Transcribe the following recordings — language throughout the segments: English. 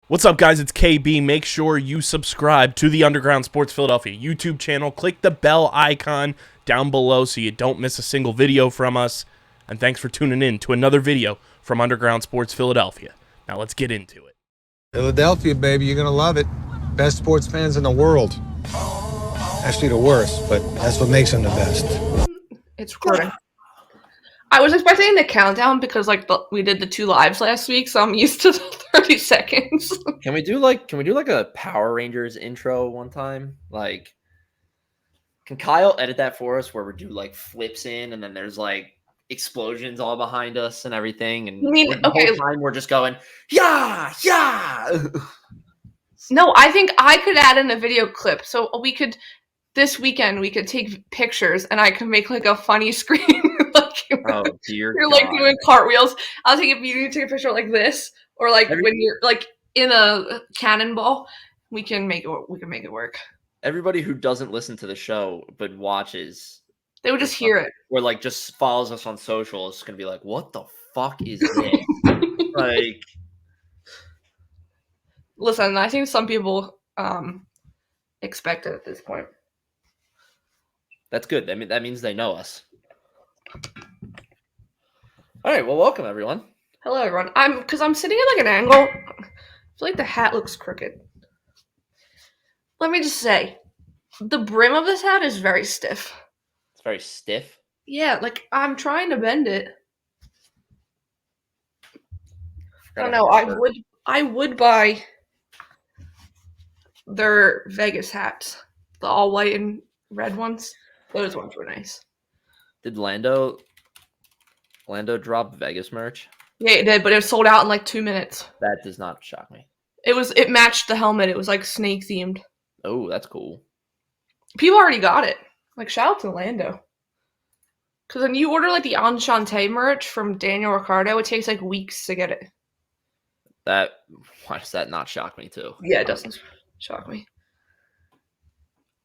What's up, guys? It's KB. Make sure you subscribe to the Underground Sports Philadelphia YouTube channel. Click the bell icon down below so you don't miss a single video from us. And thanks for tuning in to another video from Underground Sports Philadelphia. Now let's get into it. Philadelphia, baby, you're gonna love it. Best sports fans in the world. Actually, the worst, but that's what makes them the best. It's recording. I was expecting the countdown because we did the 2 lives last week, so I'm used to the 30 seconds. Can we do like a Power Rangers intro one time? Like, can Kyle edit that for us where we do like flips in and then there's like explosions all behind us and everything? And the whole time we're just going, yeah. No, I think I could add in a video clip. So this weekend we could take pictures and I could make like a funny screen. Oh dear! You're like doing cartwheels. I'll take you take a picture like this, or like when you're like in a cannonball. We can make it work. Everybody who doesn't listen to the show but watches, they would just hear it, or like just follows us on social. It's gonna be like, what the fuck is this? Like, listen, I think some people expect it at this point. That's good. That means they know us. All right, well, welcome everyone. Hello, everyone. I'm sitting at like an angle. I feel like the hat looks crooked. Let me just say, the brim of this hat is very stiff. It's very stiff. Yeah, like I'm trying to bend it. I don't know. I would buy their Vegas hats, the all white and red ones. Those ones were nice. Did Lando drop Vegas merch? Yeah, it did, but it was sold out in like 2 minutes. That does not shock me. It matched the helmet. It was like snake themed. Oh, that's cool. People already got it. Like, shout out to Lando. Because when you order like the Enchante merch from Daniel Ricciardo, it takes like weeks to get it. Why does that not shock me too? Yeah, it doesn't shock me.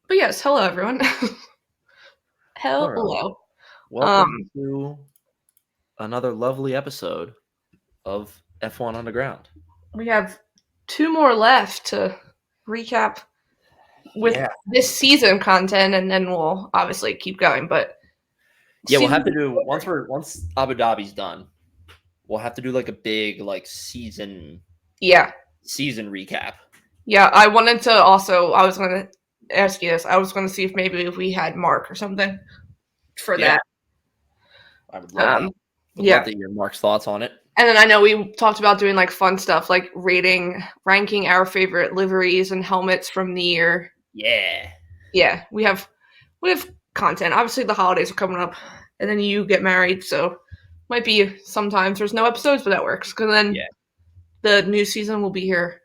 But yes, hello everyone. Hello. Welcome to another lovely episode of F1 Underground. We have 2 more left to recap with this season content, and then we'll obviously keep going. But yeah, we'll have to do once Abu Dhabi's done. We'll have to do like a big season recap. Yeah, I was going to ask you this. I was going to see if we had Mark or something for that. I would love that. Love to hear Mark's thoughts on it. And then I know we talked about doing like fun stuff like ranking our favorite liveries and helmets from the year. Yeah. Yeah, we have content. Obviously the holidays are coming up and then you get married, so might be sometimes there's no episodes, but that works because then the new season will be here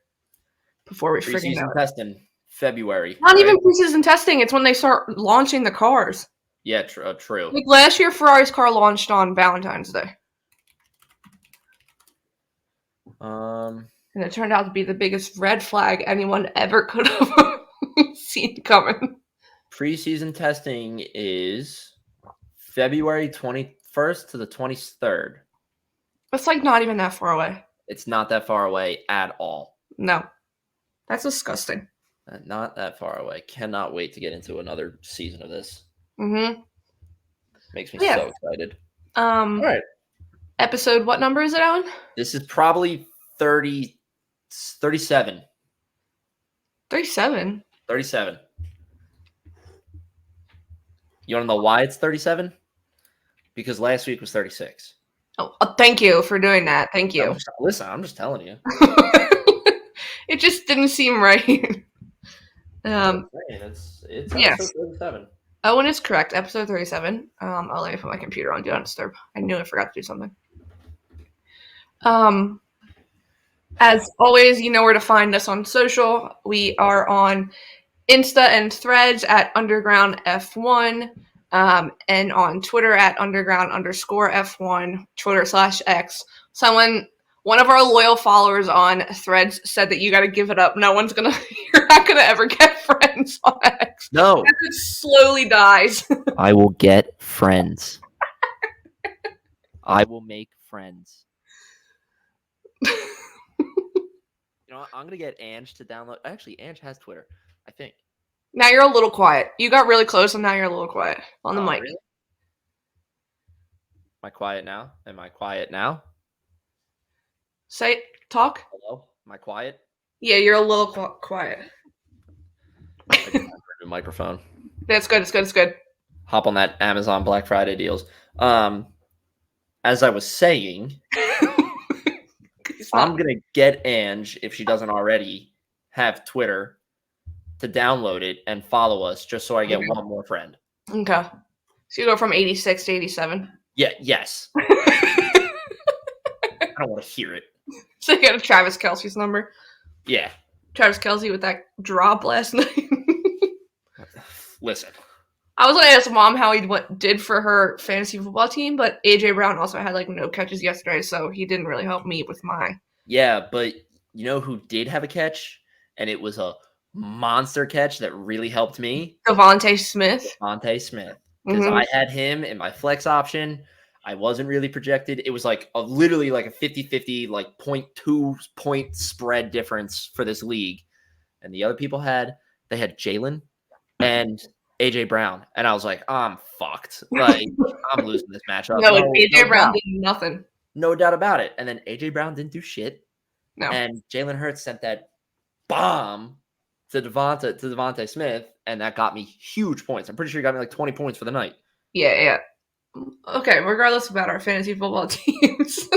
before we freaking know it. Testing February. Not even preseason testing. It's when they start launching the cars. Yeah, true. Like last year, Ferrari's car launched on Valentine's Day. And it turned out to be the biggest red flag anyone ever could have seen coming. Preseason testing is February 21st to the 23rd. It's like not even that far away. It's not that far away at all. No. That's disgusting. Not that far away. Cannot wait to get into another season of this. Mm-hmm. Makes me so excited. All right. Episode, what number is it, Owen? This is probably 37. 37? 37. You want to know why it's 37? Because last week was 36. Oh, thank you for doing that. Thank you. I'm just telling you. It just didn't seem right. It's episode 37. Owen is correct. Episode 37. I'll let me put my computer on Do Not Disturb. I knew I forgot to do something. As always, you know where to find us on social. We are on Insta and Threads at Underground F1, and on Twitter at Underground_F1, Twitter/X. One of our loyal followers on Threads said that you got to give it up. You're not gonna ever get friends on X. No, it slowly dies. I will get friends. I will make friends. You know, know what? I'm gonna get Ange to download. Actually, Ange has Twitter, I think. Now you're a little quiet. You got really close, and now you're a little quiet on the mic. Really? Am I quiet now? Am I quiet now? Talk. Hello? Am I quiet? Yeah, you're a little quiet. I just have a microphone. That's good. It's good. Hop on that Amazon Black Friday deals. As I was saying, I'm gonna get Ange, if she doesn't already have Twitter, to download it and follow us, just so I get one more friend. Okay. So you go from 86 to 87. Yeah. Yes. I don't want to hear it. So you got a Travis Kelce's number. Yeah. Travis Kelce with that drop last night. Listen. I was going to ask Mom how he did for her fantasy football team, but AJ Brown also had like no catches yesterday, so he didn't really help me with mine. Yeah, but you know who did have a catch? And it was a monster catch that really helped me? Devontae Smith. Because I had him in my flex option. I wasn't really projected. It was like literally like a 50-50, like 0.2 point spread difference for this league. And the other people had Jalen and AJ Brown. And I was like, I'm fucked. Like, I'm losing this matchup. No, AJ Brown did nothing. No doubt about it. And then AJ Brown didn't do shit. No. And Jalen Hurts sent that bomb to Devontae Smith, and that got me huge points. I'm pretty sure he got me like 20 points for the night. Yeah. Okay, regardless about our fantasy football teams.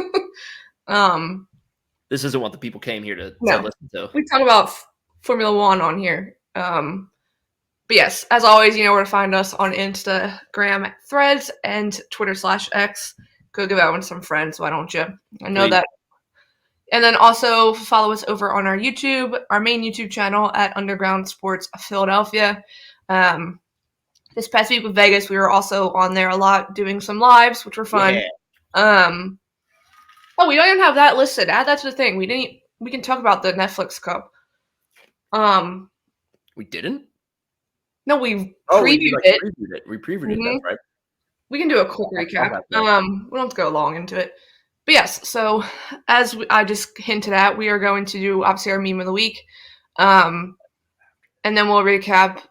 This isn't what the people came here to listen to. We talk about Formula One on here. But yes, as always, you know where to find us on Instagram, Threads, and Twitter/X. Go give Owen some friends, why don't you? I know that. And then also follow us over on our YouTube, our main YouTube channel at Underground Sports Philadelphia. This past week with Vegas, we were also on there a lot doing some lives, which were fun. Yeah. Oh, we don't even have that listed. Add that to the thing. We can talk about the Netflix Cup. We didn't? No, we previewed it. We previewed it, that's right. We can do a quick recap. We don't have to go long into it. But yes, so as I just hinted at, we are going to do obviously our meme of the week. And then we'll recap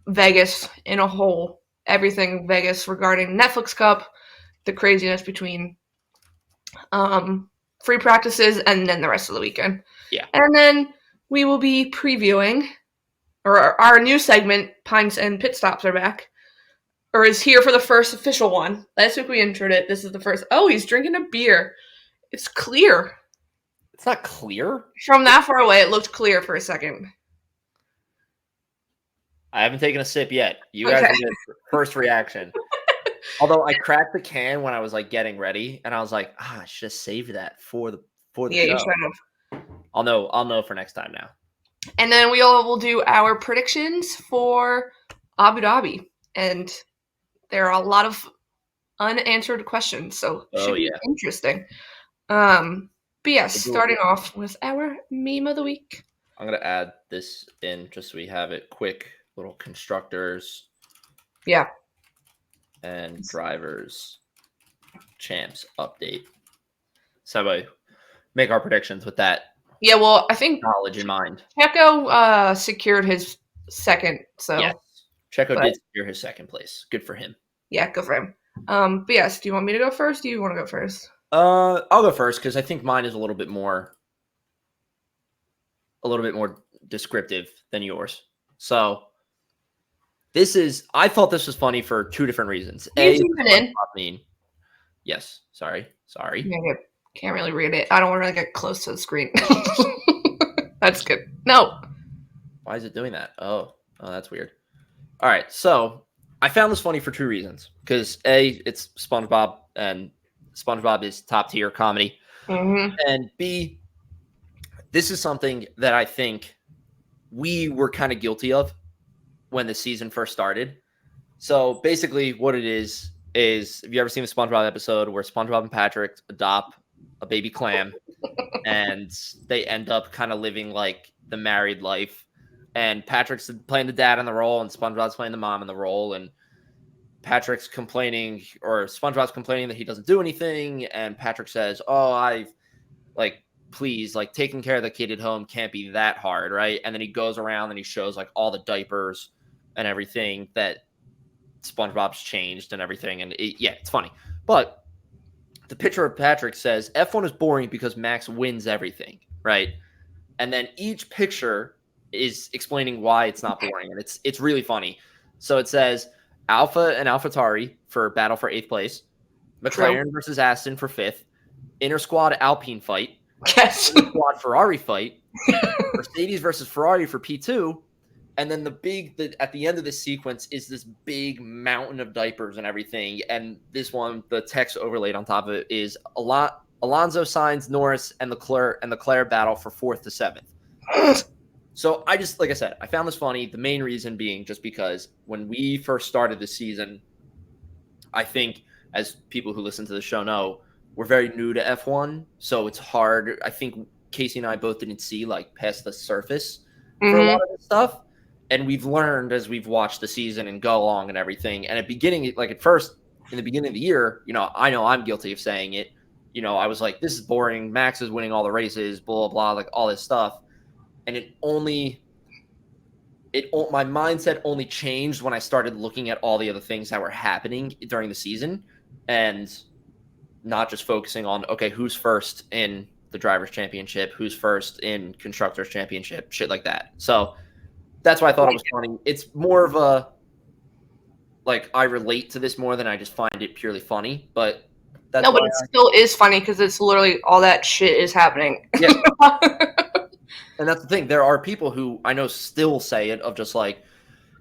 Vegas in a whole, everything Vegas regarding Netflix Cup, the craziness between free practices, and then the rest of the weekend. Yeah. And then we will be previewing, or our new segment, Pints and Pit Stops are back. Or is here for the first official one. Last week we introed it. This is the first. Oh, he's drinking a beer. It's clear. It's not clear? From that far away, it looked clear for a second. I haven't taken a sip yet. You guys will get first reaction. Although I cracked the can when I was like getting ready, and I was like, I should have saved that for the show. You should have. I'll know for next time now. And then we all will do our predictions for Abu Dhabi. And there are a lot of unanswered questions, so it should be interesting. But yes, starting off with our meme of the week. I'm going to add this in just so we have it quick. Little constructors. Yeah. And drivers. Champs update. So we make our predictions with that. Yeah, well, I think knowledge in mind. Checo secured his second, so yes. Checo did secure his second place. Good for him. Yeah, good for him. But yes, do you want me to go first? Do you want to go first? I'll go first because I think mine is a little bit more descriptive than yours. So I thought this was funny for two different reasons. Yes. Sorry. Yeah, can't really read it. I don't want to get close to the screen. That's good. No. Why is it doing that? Oh, that's weird. All right. So I found this funny for two reasons. Because A, it's SpongeBob, and SpongeBob is top tier comedy. Mm-hmm. And B, this is something that I think we were kind of guilty of when the season first started. So basically what it is have you ever seen the SpongeBob episode where SpongeBob and Patrick adopt a baby clam and they end up kind of living like the married life, and Patrick's playing the dad in the role and SpongeBob's playing the mom in the role, and SpongeBob's complaining that he doesn't do anything, and Patrick says, I've like please, like taking care of the kid at home can't be that hard, right? And then he goes around and he shows like all the diapers and everything that SpongeBob's changed and everything. And it's funny. But the picture of Patrick says F1 is boring because Max wins everything, right? And then each picture is explaining why it's not boring. And it's really funny. So it says Alpha and AlphaTauri for battle for 8th place, McLaren versus Aston for 5th, inter-squad Alpine fight, Yes. inter-squad Ferrari fight, Mercedes versus Ferrari for P2, and then at the end of this sequence is this big mountain of diapers and everything. And this one, the text overlaid on top of it is Alonso, Sainz, Norris, and Leclerc battle for 4th to 7th. So like I said, I found this funny. The main reason being just because when we first started this season, I think, as people who listen to the show know, we're very new to F1. So it's hard. I think Casey and I both didn't see like past the surface for a lot of this stuff. And we've learned as we've watched the season and go along and everything. And in the beginning of the year, I know I'm guilty of saying it. I was like, this is boring. Max is winning all the races, blah, blah, blah, like all this stuff. And my mindset only changed when I started looking at all the other things that were happening during the season and not just focusing on, okay, who's first in the Drivers' Championship, who's first in Constructors' Championship, shit like that. So that's why I thought it was funny. It's more of a, like, I relate to this more than I just find it purely funny, but that's but it still is funny because it's literally all that shit is happening. Yeah. And that's the thing. There are people who I know still say it of just like,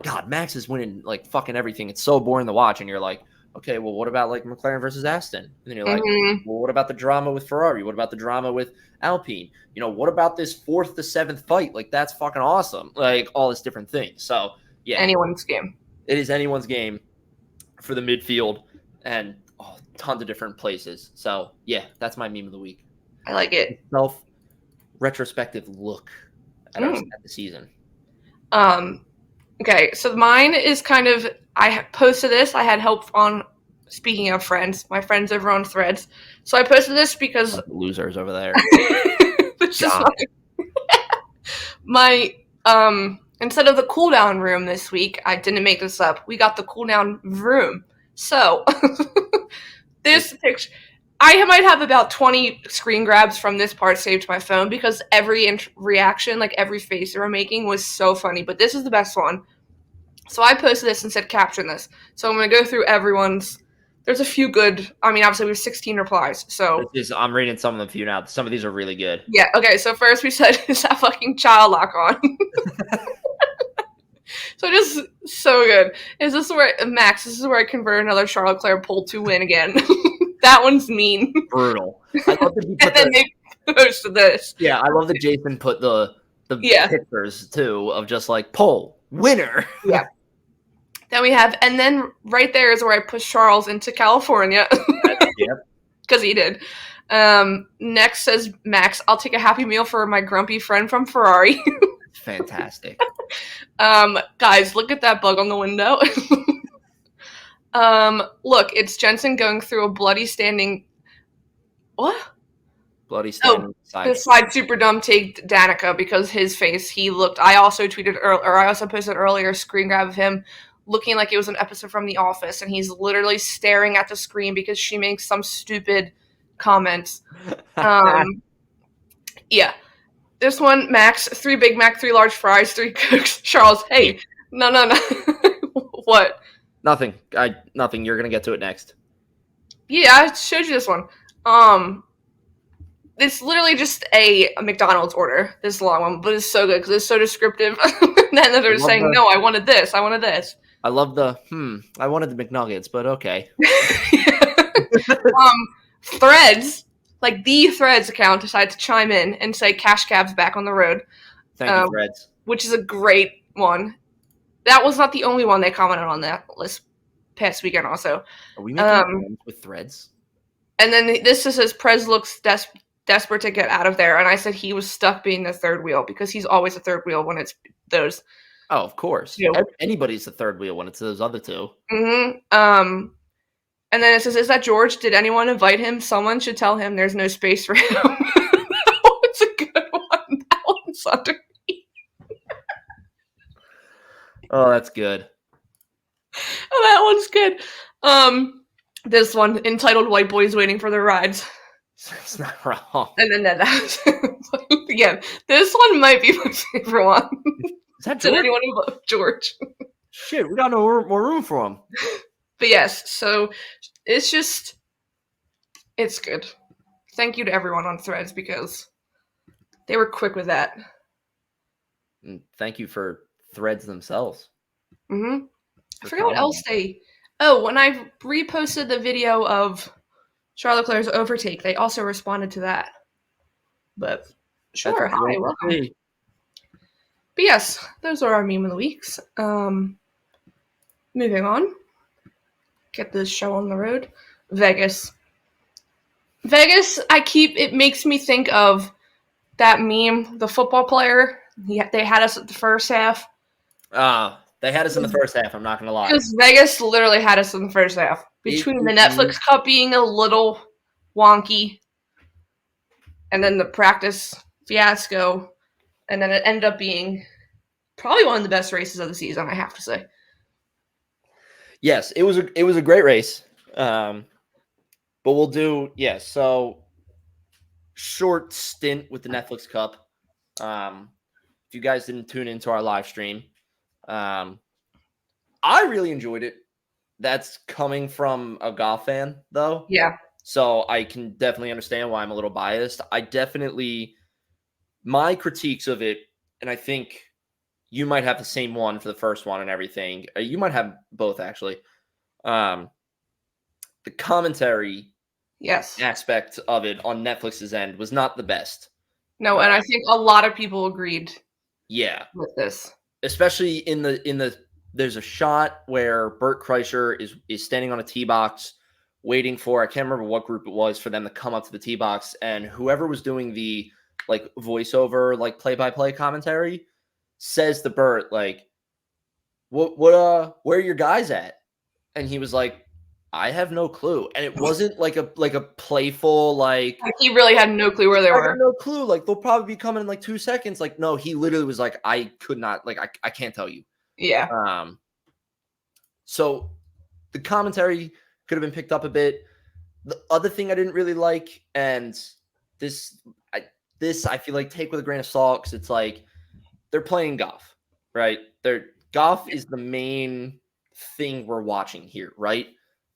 God, Max is winning like fucking everything. It's so boring to watch. And you're like, okay, well, what about like McLaren versus Aston? And then you're like, well, what about the drama with Ferrari? What about the drama with Alpine? What about this 4th to 7th fight? Like, that's fucking awesome. Like, all this different things. So, yeah. Anyone's game. It is anyone's game for the midfield and tons of different places. So, yeah, that's my meme of the week. I like it. Retrospective look at the season. Okay, so mine is kind of, I posted this. I had help on, speaking of friends, my friends over on Threads. So I posted this because losers over there. This is my instead of the cooldown room this week, I didn't make this up. We got the cooldown room. So this picture, I might have about 20 screen grabs from this part saved to my phone because every reaction, like every face they were making was so funny. But this is the best one. So I posted this and said, caption this. So I'm going to go through everyone's. There's a few good. I mean, obviously we have 16 replies. So I'm reading some of them for you now. Some of these are really good. Yeah. Okay. So first we said, is that fucking child lock on? So just so good. Is this where Max? This is where I convert another Charles Leclerc pole to win again. That one's mean. Brutal. I love that he put and then they posted this. Yeah, I love that Jason put the pictures too of just like pole winner. Yeah. Then we have, and then right there is where I pushed Charles into California. Yep. Because he did. Next says Max, I'll take a Happy Meal for my grumpy friend from Ferrari. Fantastic. Guys, look at that bug on the window. Look, it's Jensen going through a bloody standing. What? Bloody standing. The side super dumb take Danica because his face. He looked. I also tweeted or I also posted earlier a screen grab of him looking like it was an episode from The Office, and he's literally staring at the screen because she makes some stupid comments. Yeah. This one, Max, 3 Big Mac, 3 large fries, 3 Cokes. Charles, hey, no. What? Nothing. Nothing. You're gonna get to it next. Yeah, I showed you this one. It's literally just a McDonald's order. This long one, but it's so good because it's so descriptive. And then they're saying, "No, I wanted this. I wanted this." I love the I wanted the McNuggets, but okay. Threads, like the Threads account, decided to chime in and say Cash Cab's back on the road. Thank you, Threads. Which is a great one. That was not the only one they commented on that list past weekend also. Are we making friends with Threads? And then this just says, Prez looks desperate to get out of there. And I said he was stuck being the third wheel because he's always a third wheel when it's those. Oh, of course. Anybody's the third wheel when it's those other two. Mm-hmm. And then it says, is that George? Did anyone invite him? Someone should tell him there's no space for him. It's under. Oh, that's good. Oh, that one's good. This one entitled "White Boys Waiting for Their Rides," It's not wrong. and then that. Again, this one might be my favorite one. Is that Did George? anyone involve George? Shit, we got no more room for him. But yes, so it's good. Thank you to everyone on Threads because they were quick with that. And thank you for Threads themselves. Mm-hmm. I forgot what else they. Oh, when I reposted the video of Charles Leclerc's overtake, they also responded to that. But sure, hi, welcome. But yes, those are our meme of the weeks. Moving on. Get this show on the road. Vegas, it makes me think of that meme, the football player. They had us at the first half. They had us in the first half, I'm not going to lie. Because Vegas literally had us in the first half. Between the Netflix Cup being a little wonky, and then the practice fiasco, and then it ended up being probably one of the best races of the season, I have to say. Yes, it was a great race. But we'll do, so short stint with the Netflix Cup. If you guys didn't tune into our live stream, I really enjoyed it. That's coming from a golf fan, though. Yeah. So I can definitely understand why I'm a little biased. My critiques of it, and I think you might have the same one for the first one and everything. You might have both, actually. The commentary aspect of it on Netflix's end was not the best. No, and I think a lot of people agreed. Yeah, with this, especially in the there's a shot where Bert Kreischer is standing on a tee box waiting for, I can't remember what group it was, for them to come up to the tee box, and whoever was doing the voiceover play-by-play commentary says to Bert what where are your guys at? And he was like, I have no clue. And it wasn't like a playful he really had no clue where they were. I have no clue. They'll probably be coming in 2 seconds. No, he literally was like, I could not, I can't tell you. Yeah. So the commentary could have been picked up a bit. The other thing I didn't really like, and this I feel like take with a grain of salt, because it's they're playing golf, right? Golf is the main thing we're watching here, right?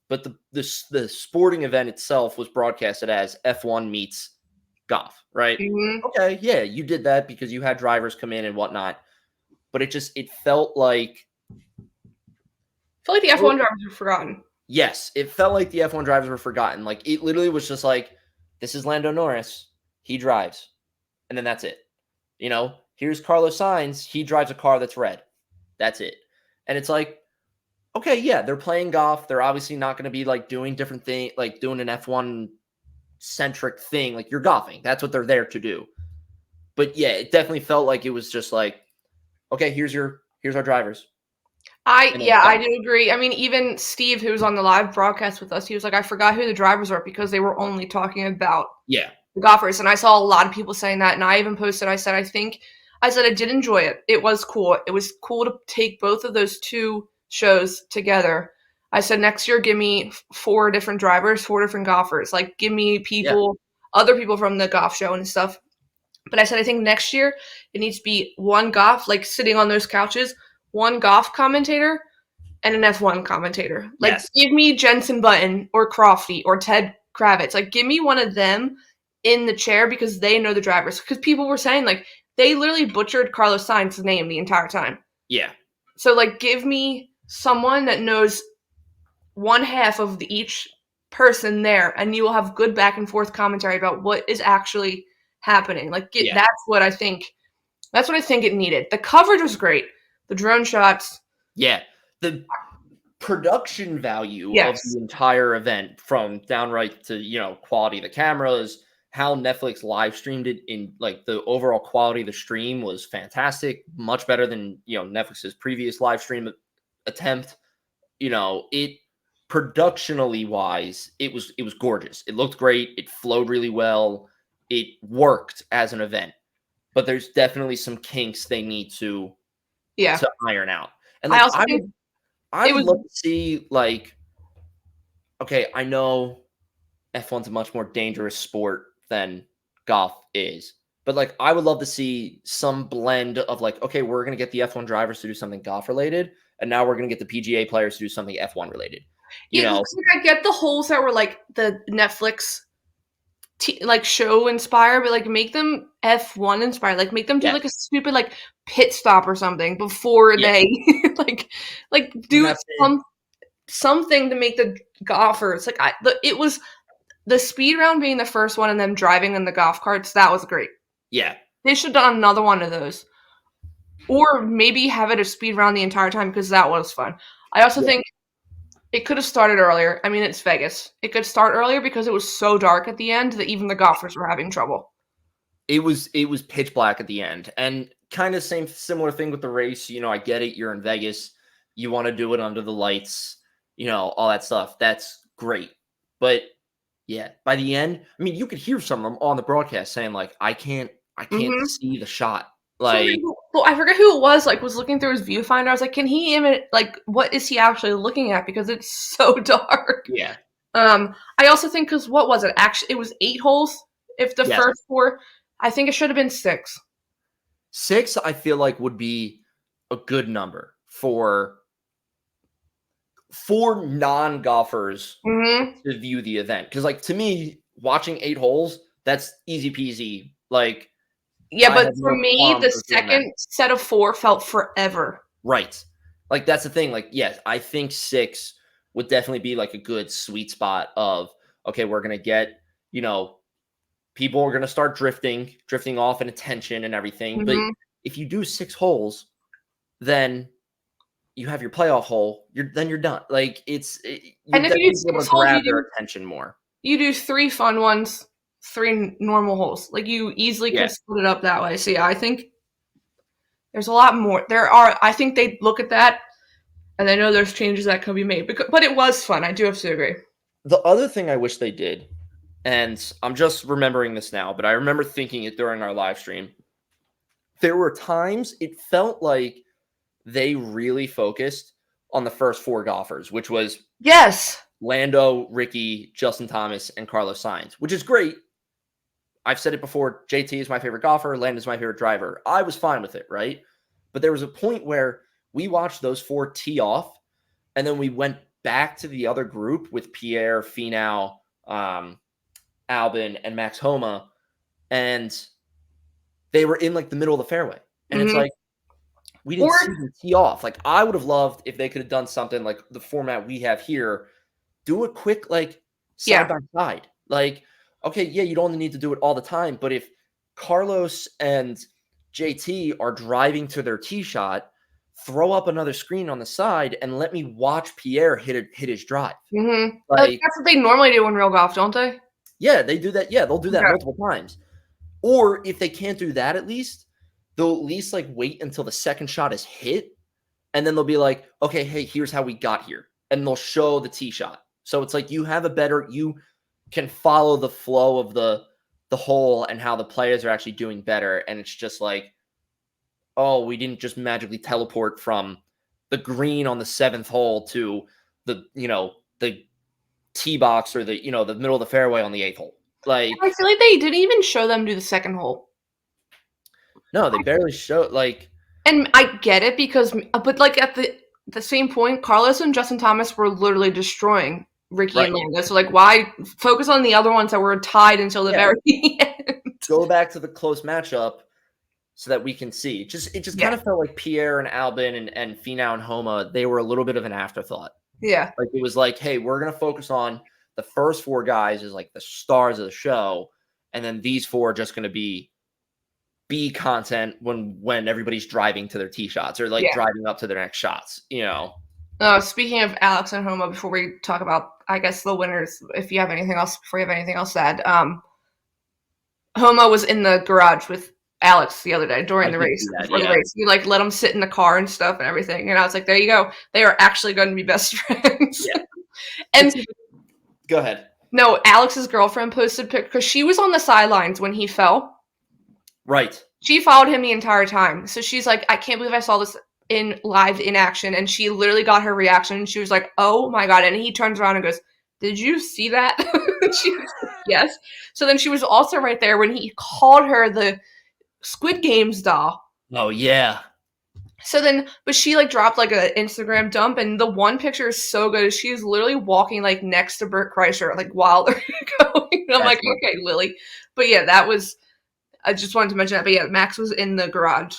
But the sporting event itself was broadcasted as F1 meets golf, right? Mm-hmm. Okay, yeah, you did that because you had drivers come in and whatnot. But it felt like... I feel like the F1 drivers were forgotten. Yes, it felt like the F1 drivers were forgotten. It literally was just this is Lando Norris. He drives. And then that's it. Here's Carlos Sainz. He drives a car that's red. That's it. And it's okay, yeah, they're playing golf. They're obviously not going to be doing different things, doing an F1 centric thing. You're golfing. That's what they're there to do. But yeah, it definitely felt like it was just okay, here's our drivers. I do agree. I mean, even Steve, who was on the live broadcast with us, he was like, I forgot who the drivers are because they were only talking about the golfers. And I saw a lot of people saying that. And I even posted, I said I did enjoy it. It was cool. It was cool to take both of those two shows together. I said, next year, give me 4 different drivers, 4 different golfers. Give me other people from the golf show and stuff. But I said, I think next year it needs to be one golf, sitting on those couches, one golf commentator and an F1 commentator. Give me Jensen Button or Crofty or Ted Kravitz. Give me one of them in the chair because they know the drivers. Because people were saying, they literally butchered Carlos Sainz's name the entire time. Yeah. So, give me someone that knows one half of each person there, and you will have good back and forth commentary about what is actually happening. That's what I think. That's what I think it needed. The coverage was great. The drone shots. Yeah. The production value of the entire event, from downright to, quality of the cameras, how Netflix live streamed it in the overall quality of the stream was fantastic. Much better than, Netflix's previous live stream attempt. It productionally wise, it was gorgeous. It looked great. It flowed really well. It worked as an event. but there's definitely some kinks they need to iron out. And I like also think I would love to see, like, okay, I know F1's a much more dangerous sport than golf is. But like I would love to see some blend of like, okay, we're gonna get the F1 drivers to do something golf related, and now we're gonna get the PGA players to do something F1 related. You know, I get the holes that were like the Netflix like show inspired, but like make them F1 inspired. Like make them do like a stupid like pit stop or something before they like do something to make the golfers like it was the speed round being the first one and them driving in the golf carts. That was great. Yeah. They should have done another one of those. Or maybe have it a speed round the entire time because that was fun. I also think it could have started earlier. I mean, it's Vegas. It could start earlier because it was so dark at the end that even the golfers were having trouble. It was pitch black at the end. And kind of similar thing with the race. You know, I get it. You're in Vegas. You want to do it under the lights, you know, all that stuff. That's great. But yeah, by the end, I mean, you could hear some of them on the broadcast saying like, I can't see the shot. Like, well, I forget who it was. Like, was looking through his viewfinder. I was like, can he even like what is he actually looking at? Because it's so dark. Yeah. I also think because what was it? Actually, it was 8 holes. If the first 4, I think it should have been 6. 6, I feel like would be a good number for non-golfers to view the event. Because, like, to me, watching 8 holes, that's easy peasy. Like, yeah, but for me, the second set of 4 felt forever. Right. Like, that's the thing. Like, yes, I think 6 would definitely be, like, a good sweet spot of, okay, we're going to get, you know, people are going to start drifting off in attention and everything. But if you do 6 holes, then you have your playoff hole. Then you're done. Like you're definitely able to grab their attention more. You do 3 fun ones, 3 normal holes. Like you easily could split it up that way. So yeah, I think there's a lot more. I think they look at that and they know there's changes that can be made. But it was fun. I do have to agree. The other thing I wish they did, and I'm just remembering this now, but I remember thinking it during our live stream. There were times it felt like they really focused on the first 4 golfers, which was Lando, Ricky, Justin Thomas, and Carlos Sainz, which is great. I've said it before. JT is my favorite golfer. Lando's my favorite driver. I was fine with it, right? But there was a point where we watched those 4 tee off, and then we went back to the other group with Pierre, Finau, Albin, and Max Homa, and they were in like the middle of the fairway. And it's like, we didn't see them tee off. Like, I would have loved if they could have done something like the format we have here. Do a quick, like, side by side. Like, okay, yeah, you don't only need to do it all the time, but if Carlos and JT are driving to their tee shot, throw up another screen on the side and let me watch Pierre hit his drive. Like, that's what they normally do in real golf, don't they? Yeah, they do that. Yeah, they'll do that multiple times. Or if they can't do that, at least they'll at least like wait until the second shot is hit, and then they'll be like, okay, hey, here's how we got here. And they'll show the tee shot. So it's like you can follow the flow of the hole and how the players are actually doing better. And it's just like, oh, we didn't just magically teleport from the green on the 7th hole to the tee box or the middle of the fairway on the 8th hole. Like, I feel like they didn't even show them do the second hole. No, they barely showed, like... And I get it because... But, like, at the same point, Carlos and Justin Thomas were literally destroying Ricky and Lando. So, like, why focus on the other ones that were tied until the very end? Go back to the close matchup so that we can see. It just kind of felt like Pierre and Albin and Finau and Homa, they were a little bit of an afterthought. Yeah. Like, it was like, hey, we're going to focus on the first 4 guys as, like, the stars of the show, and then these 4 are just going to be content when everybody's driving to their tee shots or, like, driving up to their next shots, you know? Speaking of Alex and Homa, before we talk about, I guess, the winners, if you have anything else, before you have anything else to add, Homa was in the garage with Alex the other day during the race. Before the race. You, like, let him sit in the car and stuff and everything. And I was like, there you go. They are actually going to be best friends. Yeah. And go ahead. No, Alex's girlfriend posted pic because she was on the sidelines when he fell. Right. She followed him the entire time. So she's like, I can't believe I saw this live in action. And she literally got her reaction. And she was like, oh my God. And he turns around and goes, did you see that? She was like, yes. So then she was also right there when he called her the Squid Games doll. Oh, yeah. So then, but she like dropped like an Instagram dump, and the one picture is so good. She's literally walking like next to Bert Kreischer, like while they're going. And I'm like, okay, Lily. But yeah, that was. I just wanted to mention that. But yeah, Max was in the garage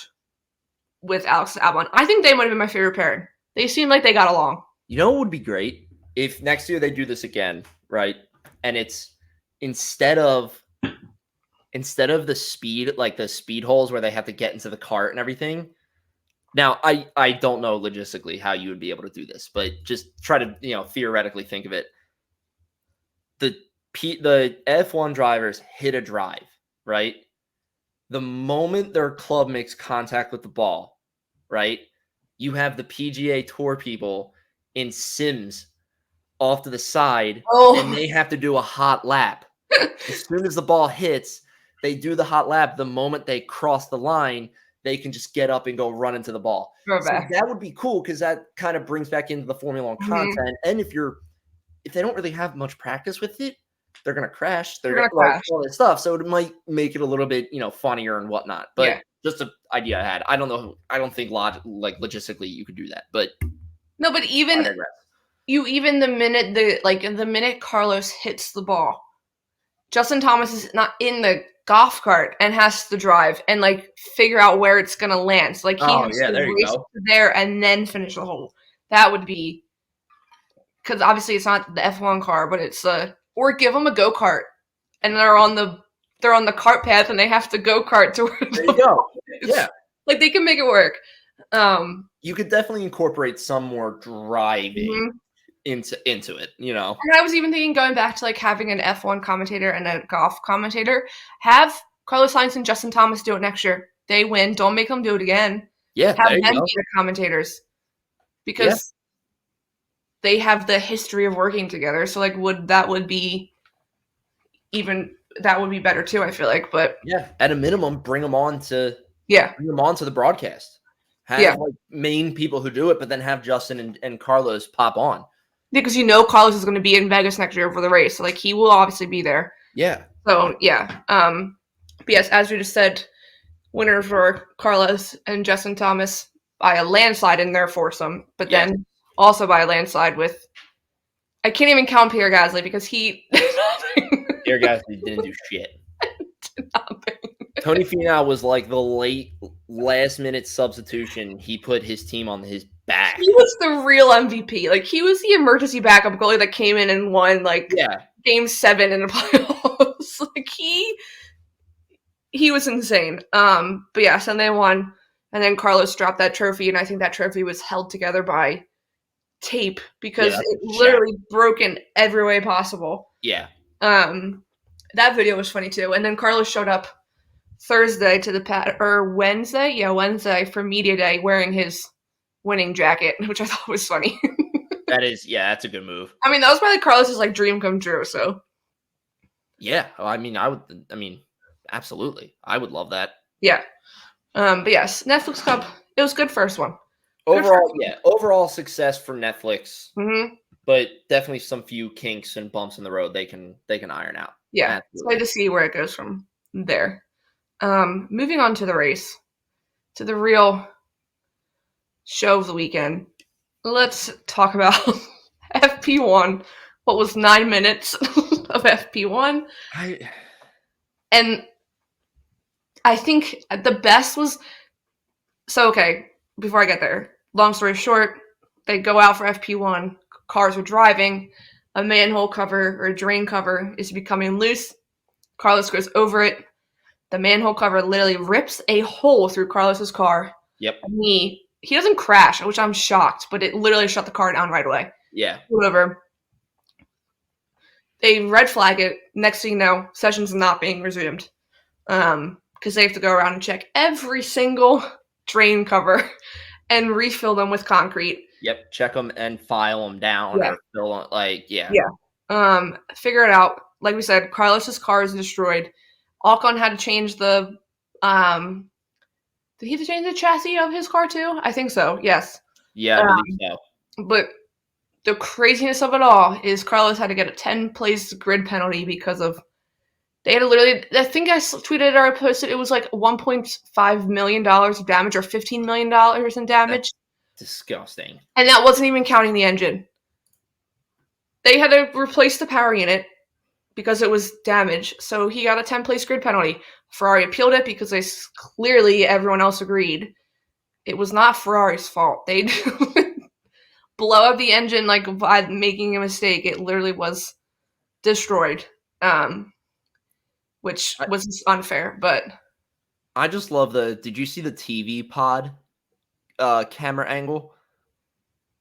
with Alex and Albon. I think they might have been my favorite pairing. They seemed like they got along. You know what would be great if next year they do this again, right? And it's instead of the speed, like the speed holes where they have to get into the cart and everything. Now, I don't know logistically how you would be able to do this, but just try to, theoretically think of it. The F1 drivers hit a drive, right? The moment their club makes contact with the ball, right? You have the PGA Tour people in sims off to the side, and they have to do a hot lap. As soon as the ball hits, they do the hot lap. The moment they cross the line, they can just get up and go run into the ball. So that would be cool because that kind of brings back into the Formula One content. And if they don't really have much practice with it, they're gonna crash. They're gonna crash all this stuff. So it might make it a little bit, funnier and whatnot. But just an idea I had. I don't know. I don't think logistically you could do that. But no, but even the minute Carlos hits the ball, Justin Thomas is not in the golf cart and has to drive and figure out where it's gonna land. So he has to race there and then finish the hole. That would be because obviously it's not the F1 car, but it's or give them a go-kart and they're on the cart path and they have to go-kart to where there you go. Yeah, they can make it work. You could definitely incorporate some more driving into it, And I was even thinking going back to having an F1 commentator and a golf commentator. Have Carlos Sainz and Justin Thomas do it next year. They win. Don't make them do it again. Yeah, have them be the commentators because they have the history of working together. So that would be better too. I feel like, but at a minimum, bring them on to the broadcast. Have main people who do it, but then have Justin and Carlos pop on. Because Carlos is going to be in Vegas next year for the race. So he will obviously be there. Yeah. So but yes, as we just said, winner for Carlos and Justin Thomas by a landslide in their foursome, but then also by a landslide with I can't even count Pierre Gasly because he did nothing. Pierre Gasly didn't do shit. Tony Finau was the last minute substitution. He put his team on his back. He was the real MVP. He was the emergency backup goalie that came in and won game 7 in the playoffs. He was insane. But yeah, so they won, and then Carlos dropped that trophy, and I think that trophy was held together by tape because it literally broke in every way possible. Yeah. That video was funny too, and then Carlos showed up Thursday to the pad or Wednesday for media day wearing his winning jacket, which I thought was funny. That's a good move. I mean, that was probably Carlos's dream come true. So yeah, absolutely, I would love that. Yeah, but yes, Netflix Cup. It was good first one. Overall success for Netflix. Mm-hmm. But definitely some few kinks and bumps in the road they can iron out. Yeah, it's excited to see where it goes from there. Moving on to the race, to the real show of the weekend. Let's talk about FP1. What was 9 minutes of FP1? And I think the best was before I get there, long story short, they go out for FP1. Cars are driving. A manhole cover or a drain cover is becoming loose. Carlos goes over it. The manhole cover literally rips a hole through Carlos's car. Yep. And he doesn't crash, which I'm shocked, but it literally shut the car down right away. Yeah. Whatever. They red flag it. Next thing you know, session's not being resumed. Because they have to go around and check every single drain cover and refill them with concrete. Yep. Check them and file them down or fill them. Figure it out. Like we said, Carlos's car is destroyed. Ocon had to change the Did he have to change the chassis of his car too? I think so. Yes. Yeah, I believe so. But the craziness of it all is Carlos had to get a 10-place grid penalty because of they had to literally. I think I tweeted or I posted it was like $1.5 million of damage or $15 million in damage. That's disgusting. And that wasn't even counting the engine. They had to replace the power unit because it was damaged. So he got a 10-place grid penalty. Ferrari appealed it because clearly everyone else agreed. It was not Ferrari's fault. They blow up the engine like by making a mistake. It literally was destroyed, which was unfair. But I just love did you see the TV pod camera angle?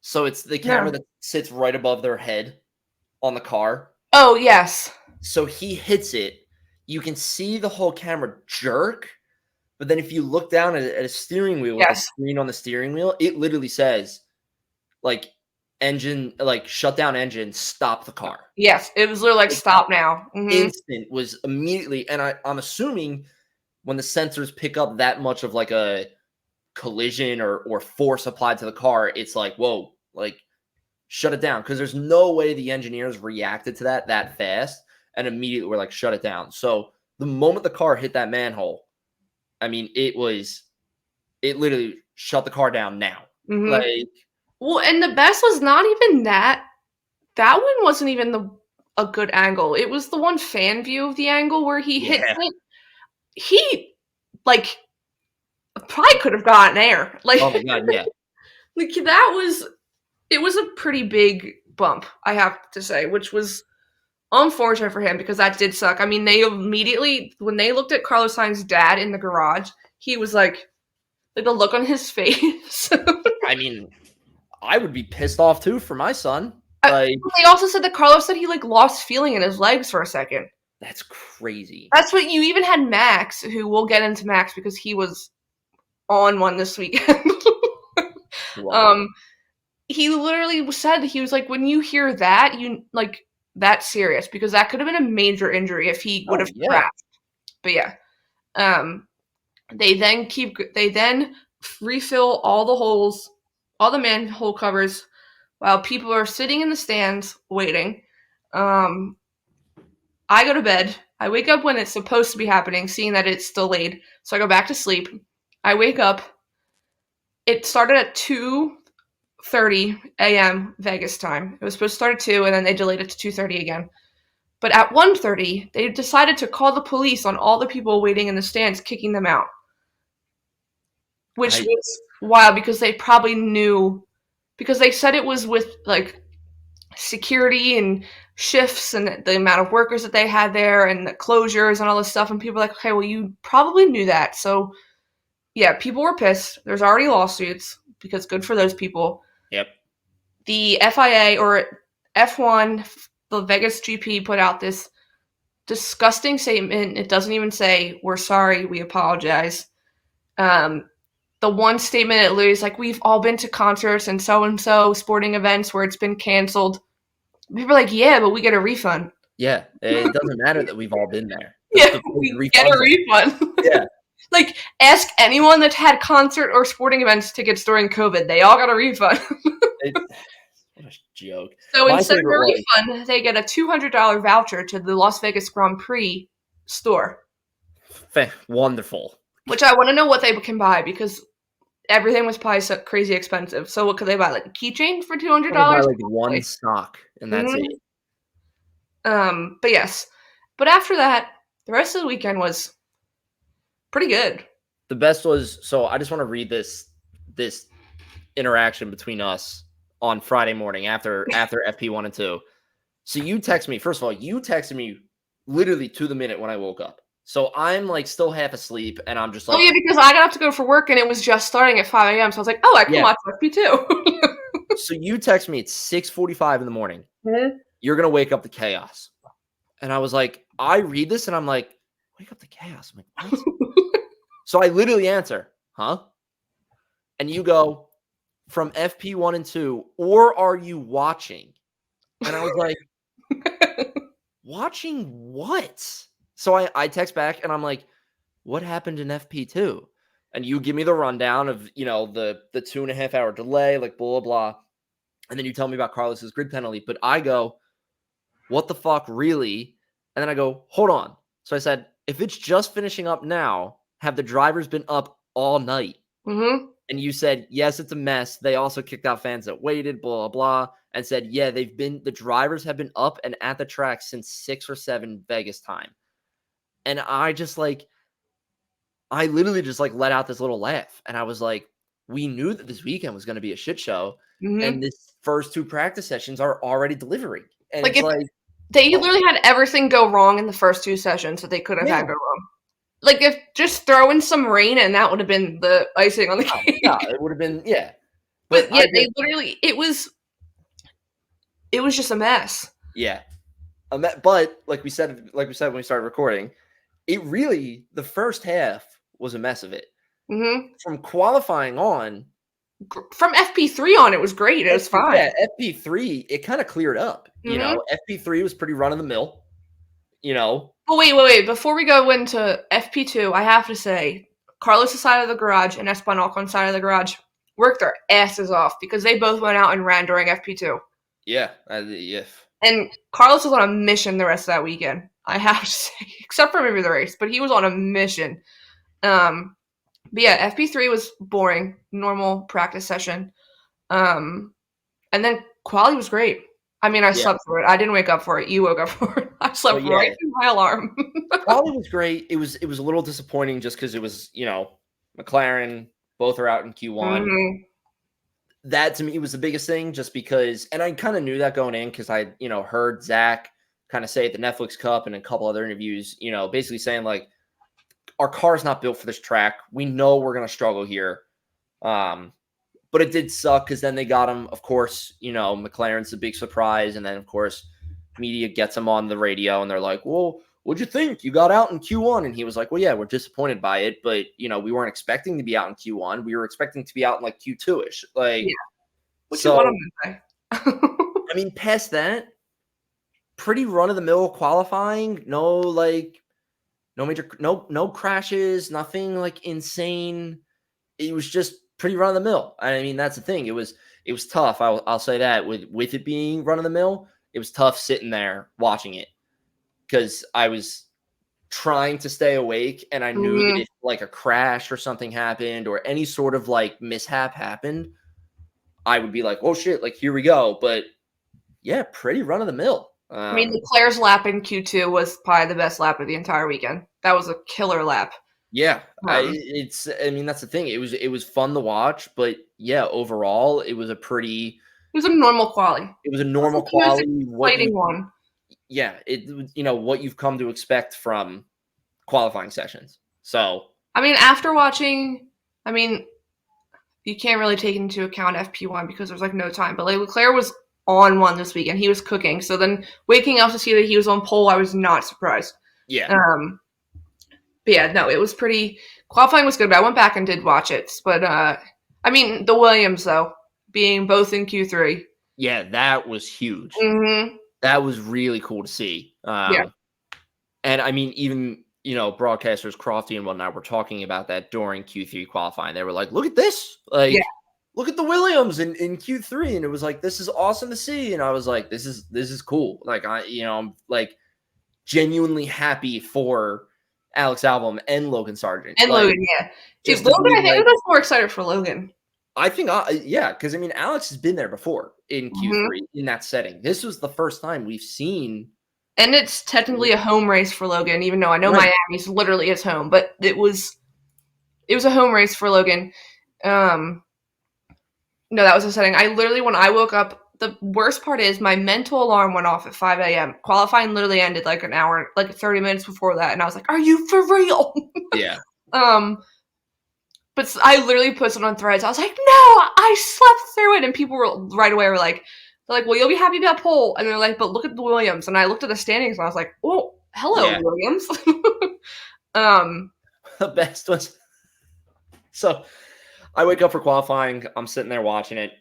So it's the camera that sits right above their head on the car. Oh, yes. So he hits it. You can see the whole camera jerk. But then if you look down at a steering wheel with a screen on the steering wheel, it literally says, like, engine, like, shut down engine, stop the car. Yes, it was literally like, stop now. Mm-hmm. Instant was immediately, and I'm assuming when the sensors pick up that much of, like, a collision or force applied to the car, it's like, whoa, like, shut it down. Because there's no way the engineers reacted to that fast and immediately were like, shut it down. So the moment the car hit that manhole, I mean, it literally shut the car down now. Mm-hmm. Like, well, and the best was not even that. That one wasn't even a good angle. It was the one fan view of the angle where he hit it. He, like, probably could have gotten air. Like, oh my God, yeah. Like, it was a pretty big bump, I have to say, which was unfortunate for him because that did suck. I mean, they immediately, when they looked at Carlos Sainz's dad in the garage, he was like the look on his face. I mean, I would be pissed off too for my son. They also said that Carlos said he like lost feeling in his legs for a second. That's crazy. That's what you even had Max, who we'll get into Max because he was on one this weekend. Wow. He literally said, he was like, when you hear that, you like, that's serious because that could have been a major injury if he would have crashed. But yeah, they then refill all the holes, all the manhole covers, while people are sitting in the stands waiting. I go to bed. I wake up when it's supposed to be happening, seeing that it's delayed. So I go back to sleep. I wake up. It started at 2:30 a.m. Vegas time. It was supposed to start at 2, and then they delayed it to 2:30 again. But at 1:30, they decided to call the police on all the people waiting in the stands, kicking them out. Which was wild because they probably knew, because they said it was with, like, security and shifts and the amount of workers that they had there and the closures and all this stuff. And people were like, okay, well, you probably knew that. So, yeah, people were pissed. There's already lawsuits because good for those people. Yep. The FIA or F1, the Vegas GP, put out this disgusting statement. It doesn't even say, we're sorry, we apologize. The one statement, it literally is like, we've all been to concerts and so sporting events where it's been canceled. People are like, yeah, but we get a refund. Yeah, it doesn't matter that we've all been there. We get a refund. Yeah. Like, ask anyone that's had concert or sporting events tickets during COVID. They all got a refund. What a joke. So instead of a refund, they get a $200 voucher to the Las Vegas Grand Prix store. Wonderful. Which I want to know what they can buy because everything was probably so crazy expensive. So what could they buy? Like a keychain for $200? Buy like one sock, and that's it. But yes. But after that, the rest of the weekend was pretty good. The best was, so I just want to read this interaction between us on Friday morning after FP1 and 2. So you text me, first of all, you texted me literally to the minute when I woke up. So I'm like still half asleep and I'm just like, oh yeah, because I got up to go for work and it was just starting at 5 a.m. So I was like, oh, I can watch FP2. So you text me at 6:45 in the morning. Mm-hmm. You're going to wake up to chaos. And I was like, I read this and I'm like, wake up to chaos. I'm like, what? So I literally answer, huh? And you go, from FP1 and 2, or are you watching? And I was like, watching what? So I text back and I'm like, what happened in FP2? And you give me the rundown of, the 2.5 hour delay, like blah, blah, blah. And then you tell me about Carlos's grid penalty. But I go, what the fuck, really? And then I go, hold on. So I said, if it's just finishing up now, have the drivers been up all night? Mm-hmm. And you said, yes, it's a mess. They also kicked out fans that waited, blah, blah, blah. And said, yeah, the drivers have been up and at the track since 6 or 7 Vegas time. And I literally just like let out this little laugh. And I was like, we knew that this weekend was going to be a shit show. Mm-hmm. And this first 2 practice sessions are already delivering. And Like, it's like, they literally had everything go wrong in the first 2 sessions that they could have had go wrong. Like, if just throw in some rain and that would have been the icing on the cake. Yeah, it would have been, yeah. But yeah, they literally, it was just a mess. Yeah. But like we said when we started recording, it really, the first half was a mess of it. Mm-hmm. From qualifying on. From FP3 on, it was great. It was fine. Yeah, FP3, it kind of cleared up. Mm-hmm. FP3 was pretty run-of-the-mill. But wait. Before we go into FP2, I have to say, Carlos' side of the garage and Esteban Ocon's side of the garage worked their asses off because they both went out and ran during FP2. Yeah. Yeah. And Carlos was on a mission the rest of that weekend, I have to say, except for maybe the race, but he was on a mission. But yeah, FP3 was boring, normal practice session. And then quali was great. I mean, I slept through it. I didn't wake up for it. You woke up for it. I slept right through my alarm. Quali was great. It was a little disappointing just because it was, McLaren, both are out in Q1. Mm-hmm. That to me was the biggest thing, just because, and I kind of knew that going in because I, heard Zach kind of say at the Netflix Cup and a couple other interviews, basically saying like, our car's not built for this track. We know we're going to struggle here. But it did suck because then they got him, of course, McLaren's a big surprise. And then, of course, media gets him on the radio and they're like, well, what'd you think? You got out in Q1. And he was like, well, yeah, we're disappointed by it. But, we weren't expecting to be out in Q1. We were expecting to be out in like Q2-ish. Like, yeah. What you want him to say? I mean, past that, pretty run-of-the-mill qualifying. No major, no crashes, nothing like insane. It was just pretty run of the mill. I mean, that's the thing. It was tough. I'll say that with it being run of the mill, it was tough sitting there watching it because I was trying to stay awake and I knew that if like a crash or something happened or any sort of like mishap happened, I would be like, oh shit, like here we go. But yeah, pretty run of the mill. I mean, Leclerc's lap in Q2 was probably the best lap of the entire weekend. That was a killer lap. Yeah, I mean, that's the thing. It was fun to watch, but yeah, overall, it was a normal quali. It was a normal quali. Exciting one. Yeah, what you've come to expect from qualifying sessions. So, I mean, after watching, you can't really take into account FP1 because there's like no time, but like Leclerc was on one this weekend. He was cooking. So then waking up to see that he was on pole, I was not surprised. Yeah. But yeah, no, it was pretty. Qualifying was good, but I went back and did watch it. But the Williams though, being both in Q3. Yeah, that was huge. Mm-hmm. That was really cool to see. Yeah. And I mean, even broadcasters Crofty and whatnot were talking about that during Q3 qualifying. They were like, "Look at this! Like, look at the Williams in Q3," and it was like, "This is awesome to see." And I was like, "This is cool." Like I'm like genuinely happy for Alex Albon and Logan Sargent. And like, Logan, yeah. Dude, Logan, I think I was more excited for Logan. I think, because Alex has been there before in Q3 in that setting. This was the first time we've seen. And it's technically a home race for Logan, even though I know Miami's literally his home, but it was a home race for Logan. No, that was the setting. I literally, when I woke up, the worst part is my mental alarm went off at 5 a.m. Qualifying literally ended like an hour, like 30 minutes before that. And I was like, are you for real? Yeah. But I literally put it on Threads. I was like, no, I slept through it. And people were right away they're like, well, you'll be happy about pole. And they're like, but look at the Williams. And I looked at the standings and I was like, oh, hello, Williams. The best was, so I wake up for qualifying. I'm sitting there watching it.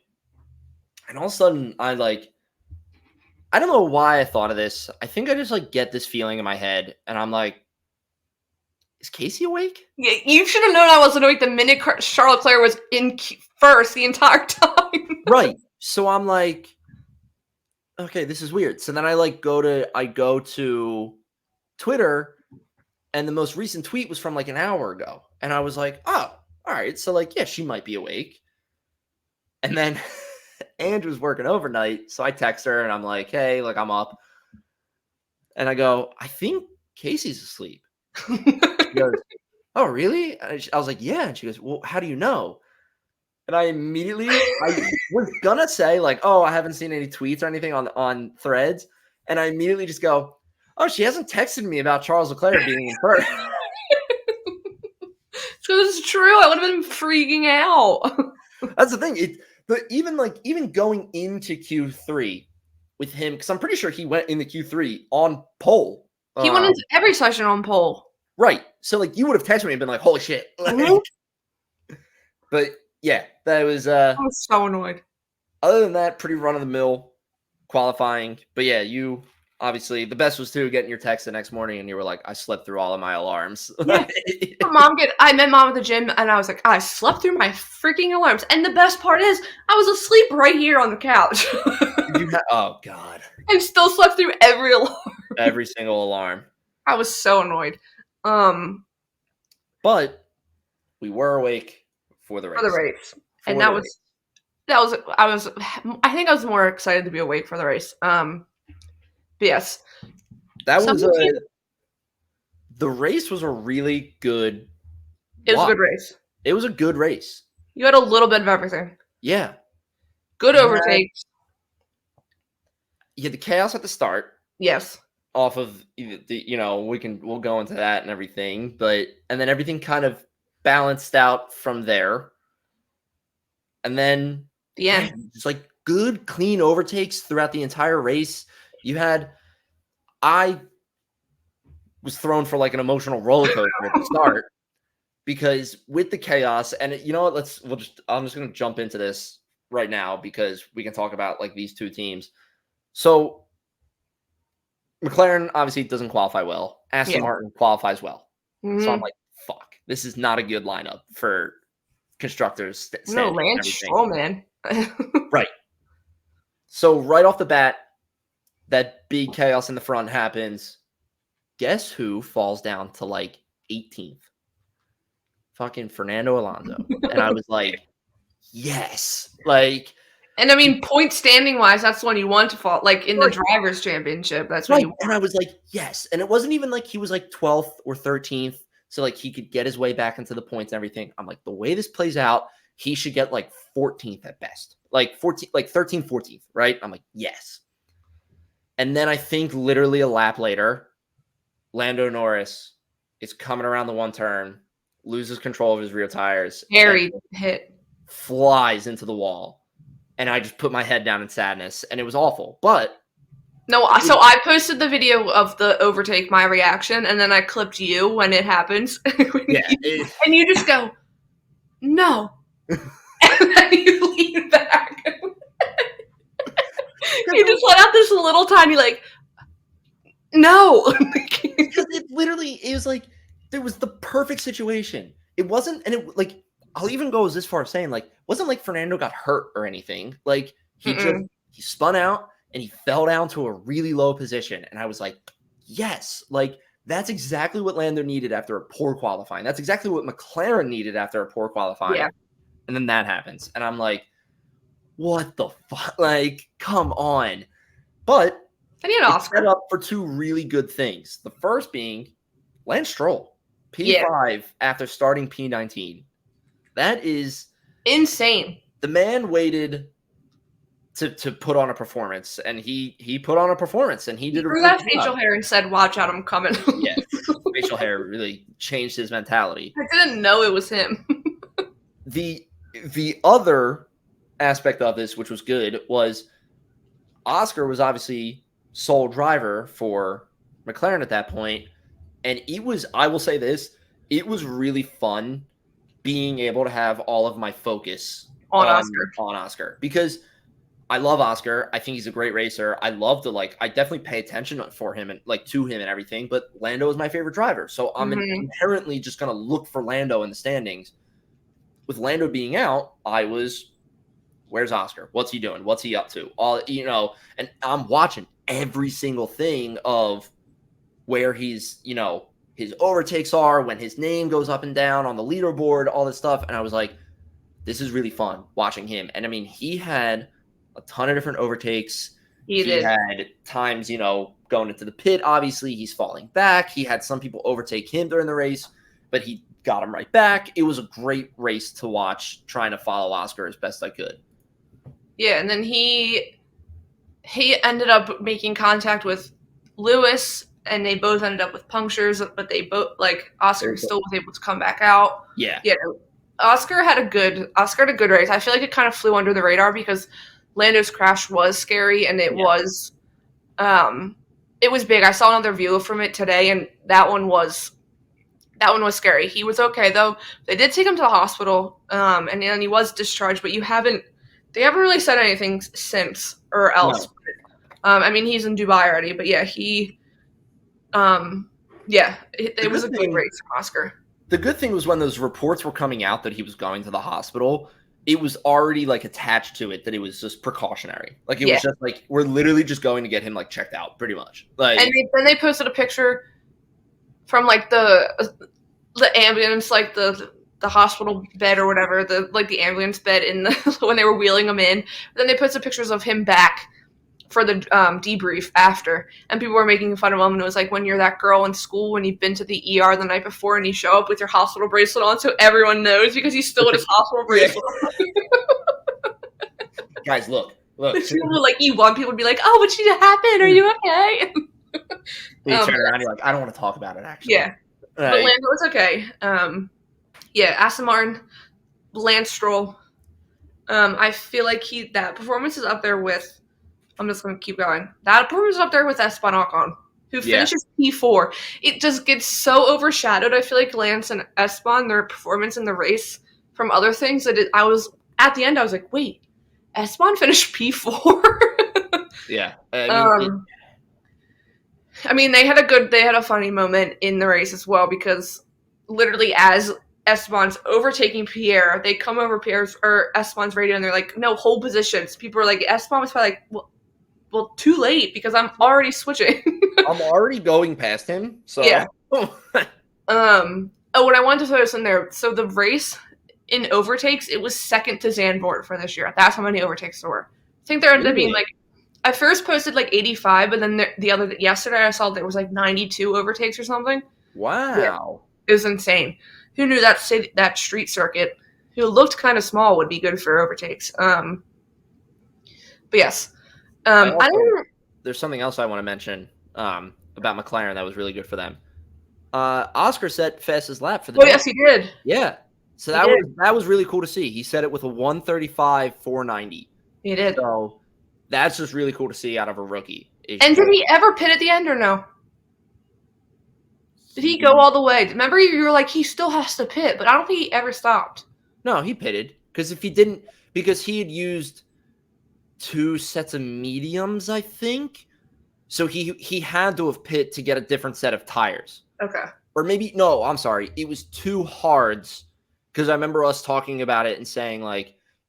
And all of a sudden, I don't know why I thought of this. I think I just get this feeling in my head. And I'm like, is Casey awake? Yeah, you should have known I wasn't awake the minute Charles Leclerc was in first the entire time. Right. So I'm like, okay, this is weird. So then I go to Twitter, and the most recent tweet was from like an hour ago. And I was like, oh, all right. So like, yeah, she might be awake. And then Andrew's working overnight. So I text her and I'm like, hey, like I'm up. And I go, I think Casey's asleep. She goes, oh, really? I was like, yeah. And she goes, well, how do you know? And I was gonna say like, oh, I haven't seen any tweets or anything on Threads. And I immediately just go, oh, she hasn't texted me about Charles Leclerc being in first. So this is true. I would have been freaking out. That's the thing. Even going into Q3 with him, because I'm pretty sure he went into Q3 on pole. He went into every session on pole. Right. So like you would have texted me and been like, holy shit. But yeah, that was I was so annoyed. Other than that, pretty run of the mill qualifying. But yeah, you obviously the best was too getting your text the next morning and you were like, I slept through all of my alarms. Yeah. I met mom at the gym and I was like, I slept through my freaking alarms. And the best part is I was asleep right here on the couch. Oh God. And still slept through every alarm. Every single alarm. I was so annoyed. But we were awake for the race. And I think I was more excited to be awake for the race. But yes. The race was a really good It was a good race. It was a good race. You had a little bit of everything. Yeah. Good overtakes. You had the chaos at the start. Yes. Off of we'll go into that and everything, and then everything kind of balanced out from there. And then the end. It's like good, clean overtakes throughout the entire race. I was thrown for like an emotional roller coaster at the start because with the chaos, and you know what, I'm just going to jump into this right now because we can talk about like these two teams. So McLaren obviously doesn't qualify well. Aston Martin qualifies well. Mm-hmm. So I'm like, fuck, this is not a good lineup for constructors. No, Lance Stroll, man. Right. So right off the bat, that big chaos in the front happens. Guess who falls down to like 18th? Fucking Fernando Alonso. And I was like, yes. Like, and I mean, point standing wise, that's when you want to fall. Like in the drivers' championship, that's when you want. And I was like, yes. And it wasn't even like he was like 12th or 13th. So like he could get his way back into the points and everything. I'm like, the way this plays out, he should get like 14th at best. Like 14, like 13th, 14th, right? I'm like, yes. And then I think literally a lap later, Lando Norris is coming around the one turn, loses control of his rear tires. Harry hit. Flies into the wall. And I just put my head down in sadness. And it was awful. But no, so I posted the video of the overtake, my reaction, and then I clipped you when it happens. And you just go, no. And then you lean back. You just let out this little tiny, like, no. Because it was like, there was the perfect situation. It wasn't, and it, like, I'll even go as far as saying, like, wasn't like Fernando got hurt or anything. Like, he spun out and he fell down to a really low position. And I was like, yes, like, that's exactly what Lando needed after a poor qualifying. That's exactly what McLaren needed after a poor qualifying. Yeah. And then that happens. And I'm like, what the fuck? Like, come on. But it set up for two really good things. The first being Lance Stroll, P5 after starting P19. That is insane. The man waited to put on a performance, and he put on a performance, and he did. He grew that facial hair and said, "Watch out, I'm coming." Yeah, facial hair really changed his mentality. I didn't know it was him. The other aspect of this, which was good, was Oscar was obviously sole driver for McLaren at that point, and it was. I will say this: it was really fun being able to have all of my focus on Oscar because I love Oscar. I think he's a great racer. I love to I definitely pay attention for him and to him and everything. But Lando is my favorite driver, so I'm inherently just gonna look for Lando in the standings. With Lando being out, I was, where's Oscar? What's he doing? What's he up to? And I'm watching every single thing of where he's, his overtakes are, when his name goes up and down on the leaderboard, all this stuff. And I was like, this is really fun watching him. And I mean, he had a ton of different overtakes. He had times, going into the pit. Obviously, he's falling back. He had some people overtake him during the race, but he got him right back. It was a great race to watch, trying to follow Oscar as best I could. Yeah, and then he ended up making contact with Lewis, and they both ended up with punctures, but they both, Oscar still was able to come back out. Yeah. Yeah. Oscar had a good race. I feel like it kind of flew under the radar because Lando's crash was scary, and it was big. I saw another view from it today, and that one was scary. He was okay though. They did take him to the hospital, and then he was discharged, but they haven't really said anything since or else. No. I mean, he's in Dubai already, but yeah, it was a good race for Oscar. The good thing was when those reports were coming out that he was going to the hospital, it was already attached to it that it was just precautionary. It was just we're literally just going to get him checked out, pretty much. And then they posted a picture from the ambulance, the hospital bed or whatever, the ambulance bed when they were wheeling him in. Then they posted pictures of him back for the debrief after, and people were making fun of him, and it was when you're that girl in school when you've been to the ER the night before and you show up with your hospital bracelet on so everyone knows because he's still with his hospital bracelet. Guys, look. People people would be like, oh, what happened? Are you okay? You turn around and you're like, I don't want to talk about it, actually. Yeah. But Lando was okay. Aston Martin, Lance Stroll. I feel like that performance is up there with, I'm just going to keep going. That performance is up there with Esteban Ocon, who finishes P4. It just gets so overshadowed. I feel like Lance and Esteban, their performance in the race from other things, at the end, I was like, wait, Esteban finished P4? Yeah. I mean, they had a funny moment in the race as well, because literally as Esteban's overtaking Pierre, they come over Esteban's radio and they're like, no, hold positions. People are like, Esteban was probably like, well, too late because I'm already switching. I'm already going past him. So yeah. What I wanted to throw this in there. So the race in overtakes, it was second to Zandvoort for this year. That's how many overtakes there were. I think there ended up being I first posted 85, but then yesterday I saw there was 92 overtakes or something. Wow. Yeah. It was insane. Who knew that street circuit, who looked kind of small, would be good for overtakes. But yes. There's something else I want to mention about McLaren that was really good for them. Oscar set fastest lap for the day. Yes, he did. Yeah. So that was really cool to see. He set it with a 1:35.490. He did. So that's just really cool to see out of a rookie. And did he ever pit at the end or no? Did he go all the way? Remember, you were like, he still has to pit, but I don't think he ever stopped. No, he pitted. Because if he didn't, because he had used 2 sets of mediums, I think. So he had to have pit to get a different set of tires. Okay. Or maybe, no, I'm sorry. It was 2 hards. Because I remember us talking about it and saying,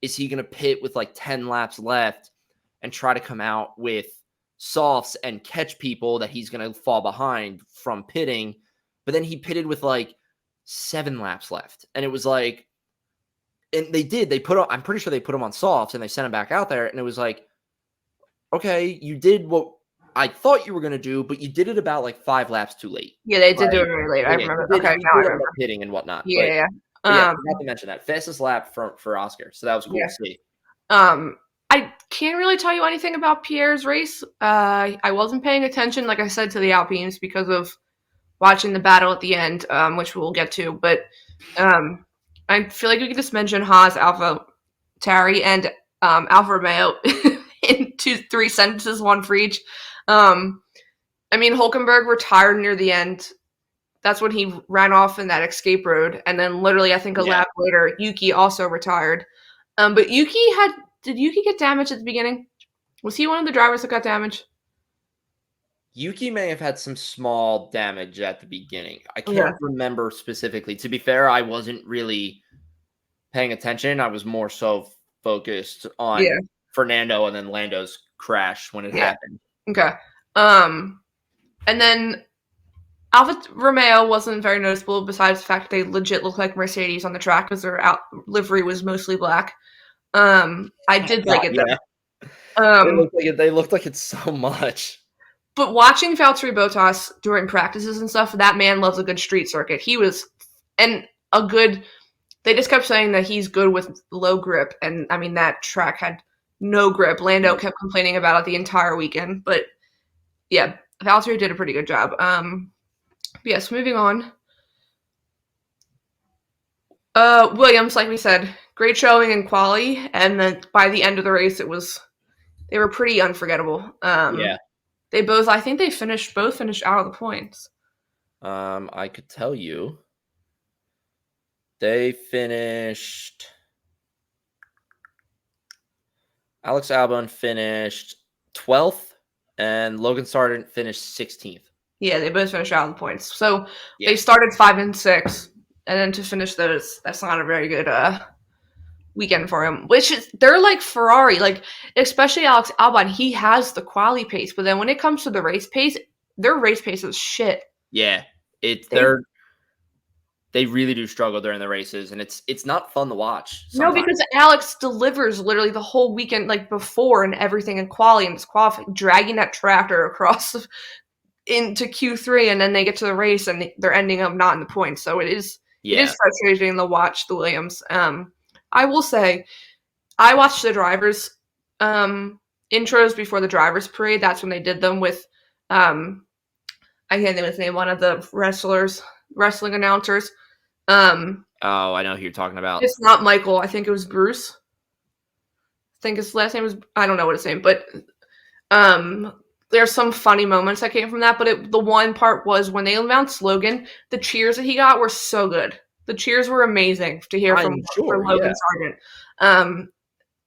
is he going to pit with 10 laps left and try to come out with softs and catch people that he's going to fall behind from pitting? But then he pitted with 7 laps left. And it was and they did. I'm pretty sure they put him on softs and they sent him back out there. And it was okay, you did what I thought you were going to do, but you did it about 5 laps too late. Yeah, they did do it really late. I remember. Okay, now I remember. Pitting and whatnot. Yeah. Not to mention that. Fastest lap for Oscar. So that was cool to see. I can't really tell you anything about Pierre's race. I wasn't paying attention, like I said, to the Alpines because of watching the battle at the end, which we'll get to. But I feel like we could just mention Haas, Alpha Tauri, and Alfa Romeo in 2-3 sentences, one for each. I mean, Hülkenberg retired near the end. That's when he ran off in that escape road. And then literally, I think a lap later, Yuki also retired. But Yuki had Did Yuki get damaged at the beginning? Was he one of the drivers that got damaged? Yuki may have had some small damage at the beginning. I can't remember specifically. To be fair, I wasn't really paying attention. I was more so focused on Fernando and then Lando's crash when it happened. Okay. And then Alfa Romeo wasn't very noticeable besides the fact that they legit look like Mercedes on the track because their livery was mostly black. I did like it though. They looked like it so much. But watching Valtteri Bottas during practices and stuff, that man loves a good street circuit. He was, and a good, they just kept saying that he's good with low grip. And I mean, that track had no grip. Lando kept complaining about it the entire weekend. But yeah, Valtteri did a pretty good job. Yes, moving on. Williams, like we said, great showing in quali. And then by the end of the race, they were pretty unforgettable. They both, I think they both finished out of the points. I could tell you. They finished. Alex Albon finished 12th, and Logan Sargent finished 16th. Yeah, they both finished out of the points. So they started 5 and 6, and then to finish those, that's not a very good weekend for him. They're like Ferrari, like especially Alex Albon. He has the quali pace, but then when it comes to the race pace, their race pace is shit. Yeah, they really do struggle during the races, and it's not fun to watch sometimes. No, because Alex delivers literally the whole weekend, like before and everything in quali and disqualifying, dragging that tractor across into Q3, and then they get to the race and they're ending up not in the points. So it is frustrating to watch the Williams. I will say, I watched the drivers' intros before the drivers' parade. That's when they did them with, I can't think of his name, one of the wrestling announcers. I know who you're talking about. It's not Michael. I think it was Bruce. I think his last name was, I don't know what his name, but there's some funny moments that came from that. But the one part was when they announced Logan, the cheers that he got were so good. The cheers were amazing to hear from Logan Sargent.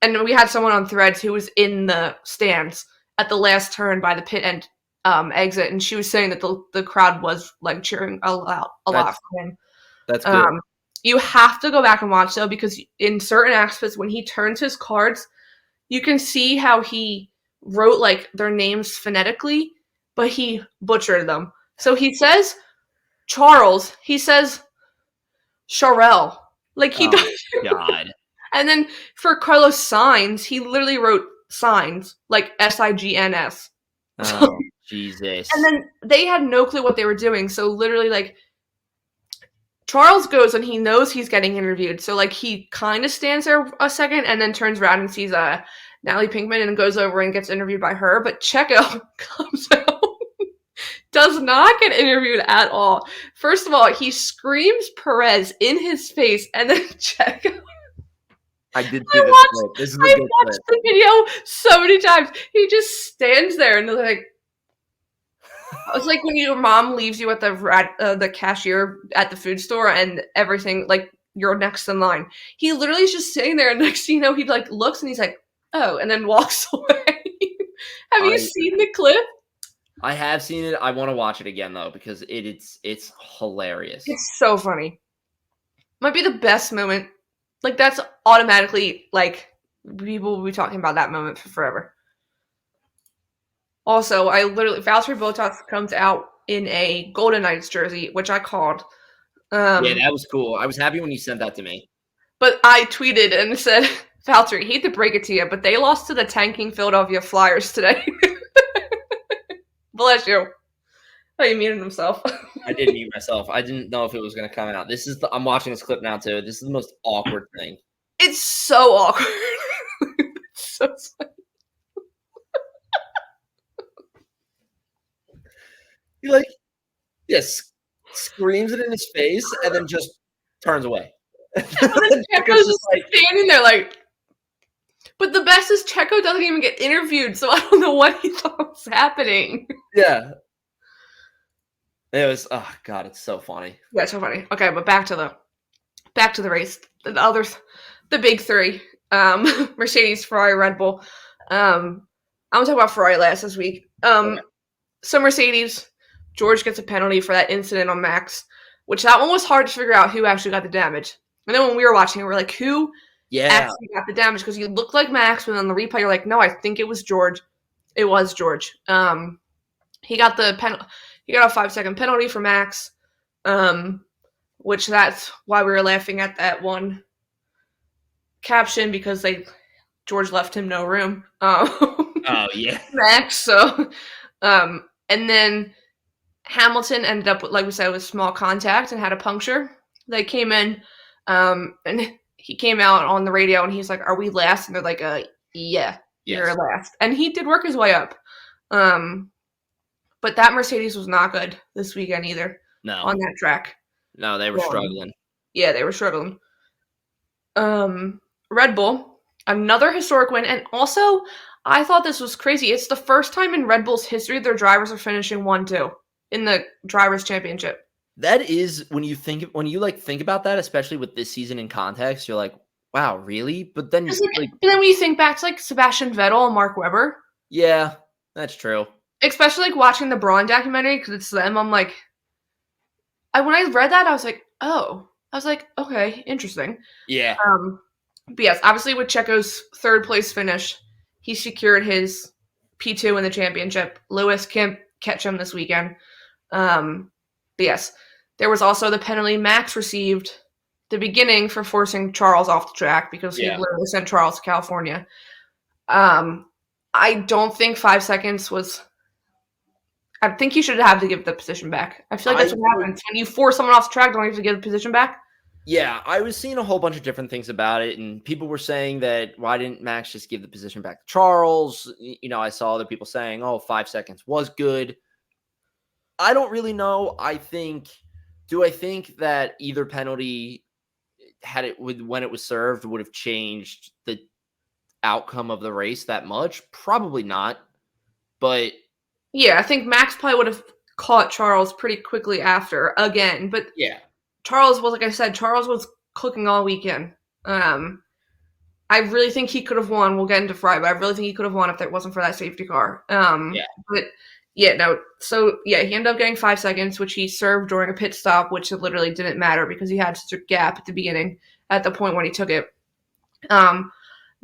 And we had someone on Threads who was in the stands at the last turn by the pit end exit, and she was saying that the crowd was like cheering a lot for him. That's good. You have to go back and watch though, because in certain aspects, when he turns his cards, you can see how he wrote like their names phonetically, but he butchered them. So he says Charles, he says Charel. Like he does. God. And then for Carlos Sainz, he literally wrote signs like Signs. Oh, Jesus. And then they had no clue what they were doing. So literally, like, Charles goes and he knows he's getting interviewed. So, like, he kind of stands there a second and then turns around and sees Natalie Pinkman and goes over and gets interviewed by her. But Checo comes out, does not get interviewed at all. First of all, he screams Perez in his face, and then Checo. I did see this clip. This is a good clip. I watched the video so many times. He just stands there and like, it's like when your mom leaves you at the cashier at the food store and everything, like you're next in line. He literally is just sitting there, and next thing you know, he like looks and he's like, "Oh," and then walks away. Have you seen the clip? I have seen it. I want to watch it again though, because it's hilarious. It's so funny. Might be the best moment. Like, that's automatically, like, people will be talking about that moment for forever. Also, Valtteri Bottas comes out in a Golden Knights jersey, which I called. Yeah, that was cool. I was happy when you sent that to me. But I tweeted and said, Valtteri, hate to break it to you, but they lost to the tanking Philadelphia Flyers today. Bless you. Oh, he muted himself. I did mute myself. I didn't know if it was going to come out. I'm watching this clip now, too. This is the most awkward thing. It's so awkward. It's so funny. He, like, screams it in his face and then just turns away. And then Checo's just like standing there like... But the best is Checo doesn't even get interviewed, so I don't know what he thought was happening. Yeah. It was, oh God, it's so funny. Yeah, it's so funny. Okay, but back to the race. The big three. Mercedes, Ferrari, Red Bull. I'm gonna talk about Ferrari last this week. So Mercedes, George gets a penalty for that incident on Max, which that one was hard to figure out who actually got the damage. And then when we were watching, we were like, who actually got the damage? Because you looked like Max, but on the replay, you're like, no, I think it was George. It was George. He got the He got a 5-second penalty for Max, which that's why we were laughing at that one caption, because George left him no room. Oh yeah, Max. So, and then Hamilton ended up, like we said, with small contact and had a puncture. They came in, and he came out on the radio and he's like, "Are we last?" And they're like, yeah, you're last." And he did work his way up. But that Mercedes was not good this weekend either. No, on that track. No, they were struggling. Yeah, they were struggling. Red Bull, another historic win, and also I thought this was crazy. It's the first time in Red Bull's history their drivers are finishing 1-2 in the Drivers' Championship. That is, when you think about that, especially with this season in context, you're like, wow, really? But then but then when you think back to Sebastian Vettel and Mark Webber. Yeah, that's true. Especially watching the Braun documentary, because it's them. I'm like, when I read that, I was like, oh. I was like, okay, interesting. Yeah. But yes, obviously with Checo's third place finish, he secured his P2 in the championship. Lewis can't catch him this weekend. But yes, there was also the penalty Max received at the beginning for forcing Charles off the track, because he literally sent Charles to California. I don't think 5 seconds was... I think you should have to give the position back. I feel like that's what happens. When you force someone off the track, don't you have to give the position back? Yeah, I was seeing a whole bunch of different things about it, and people were saying that, why didn't Max just give the position back to Charles? I saw other people saying, 5 seconds was good. I don't really know. Do I think that either penalty, when it was served, would have changed the outcome of the race that much? Probably not. But yeah, I think Max probably would have caught Charles pretty quickly after again. But yeah, Charles was, like I said, Charles was cooking all weekend. I really think he could have won. We'll get into Ferrari, but I really think he could have won if it wasn't for that safety car. But yeah, no. So yeah, he ended up getting 5 seconds, which he served during a pit stop, which it literally didn't matter because he had such a gap at the beginning, at the point when he took it.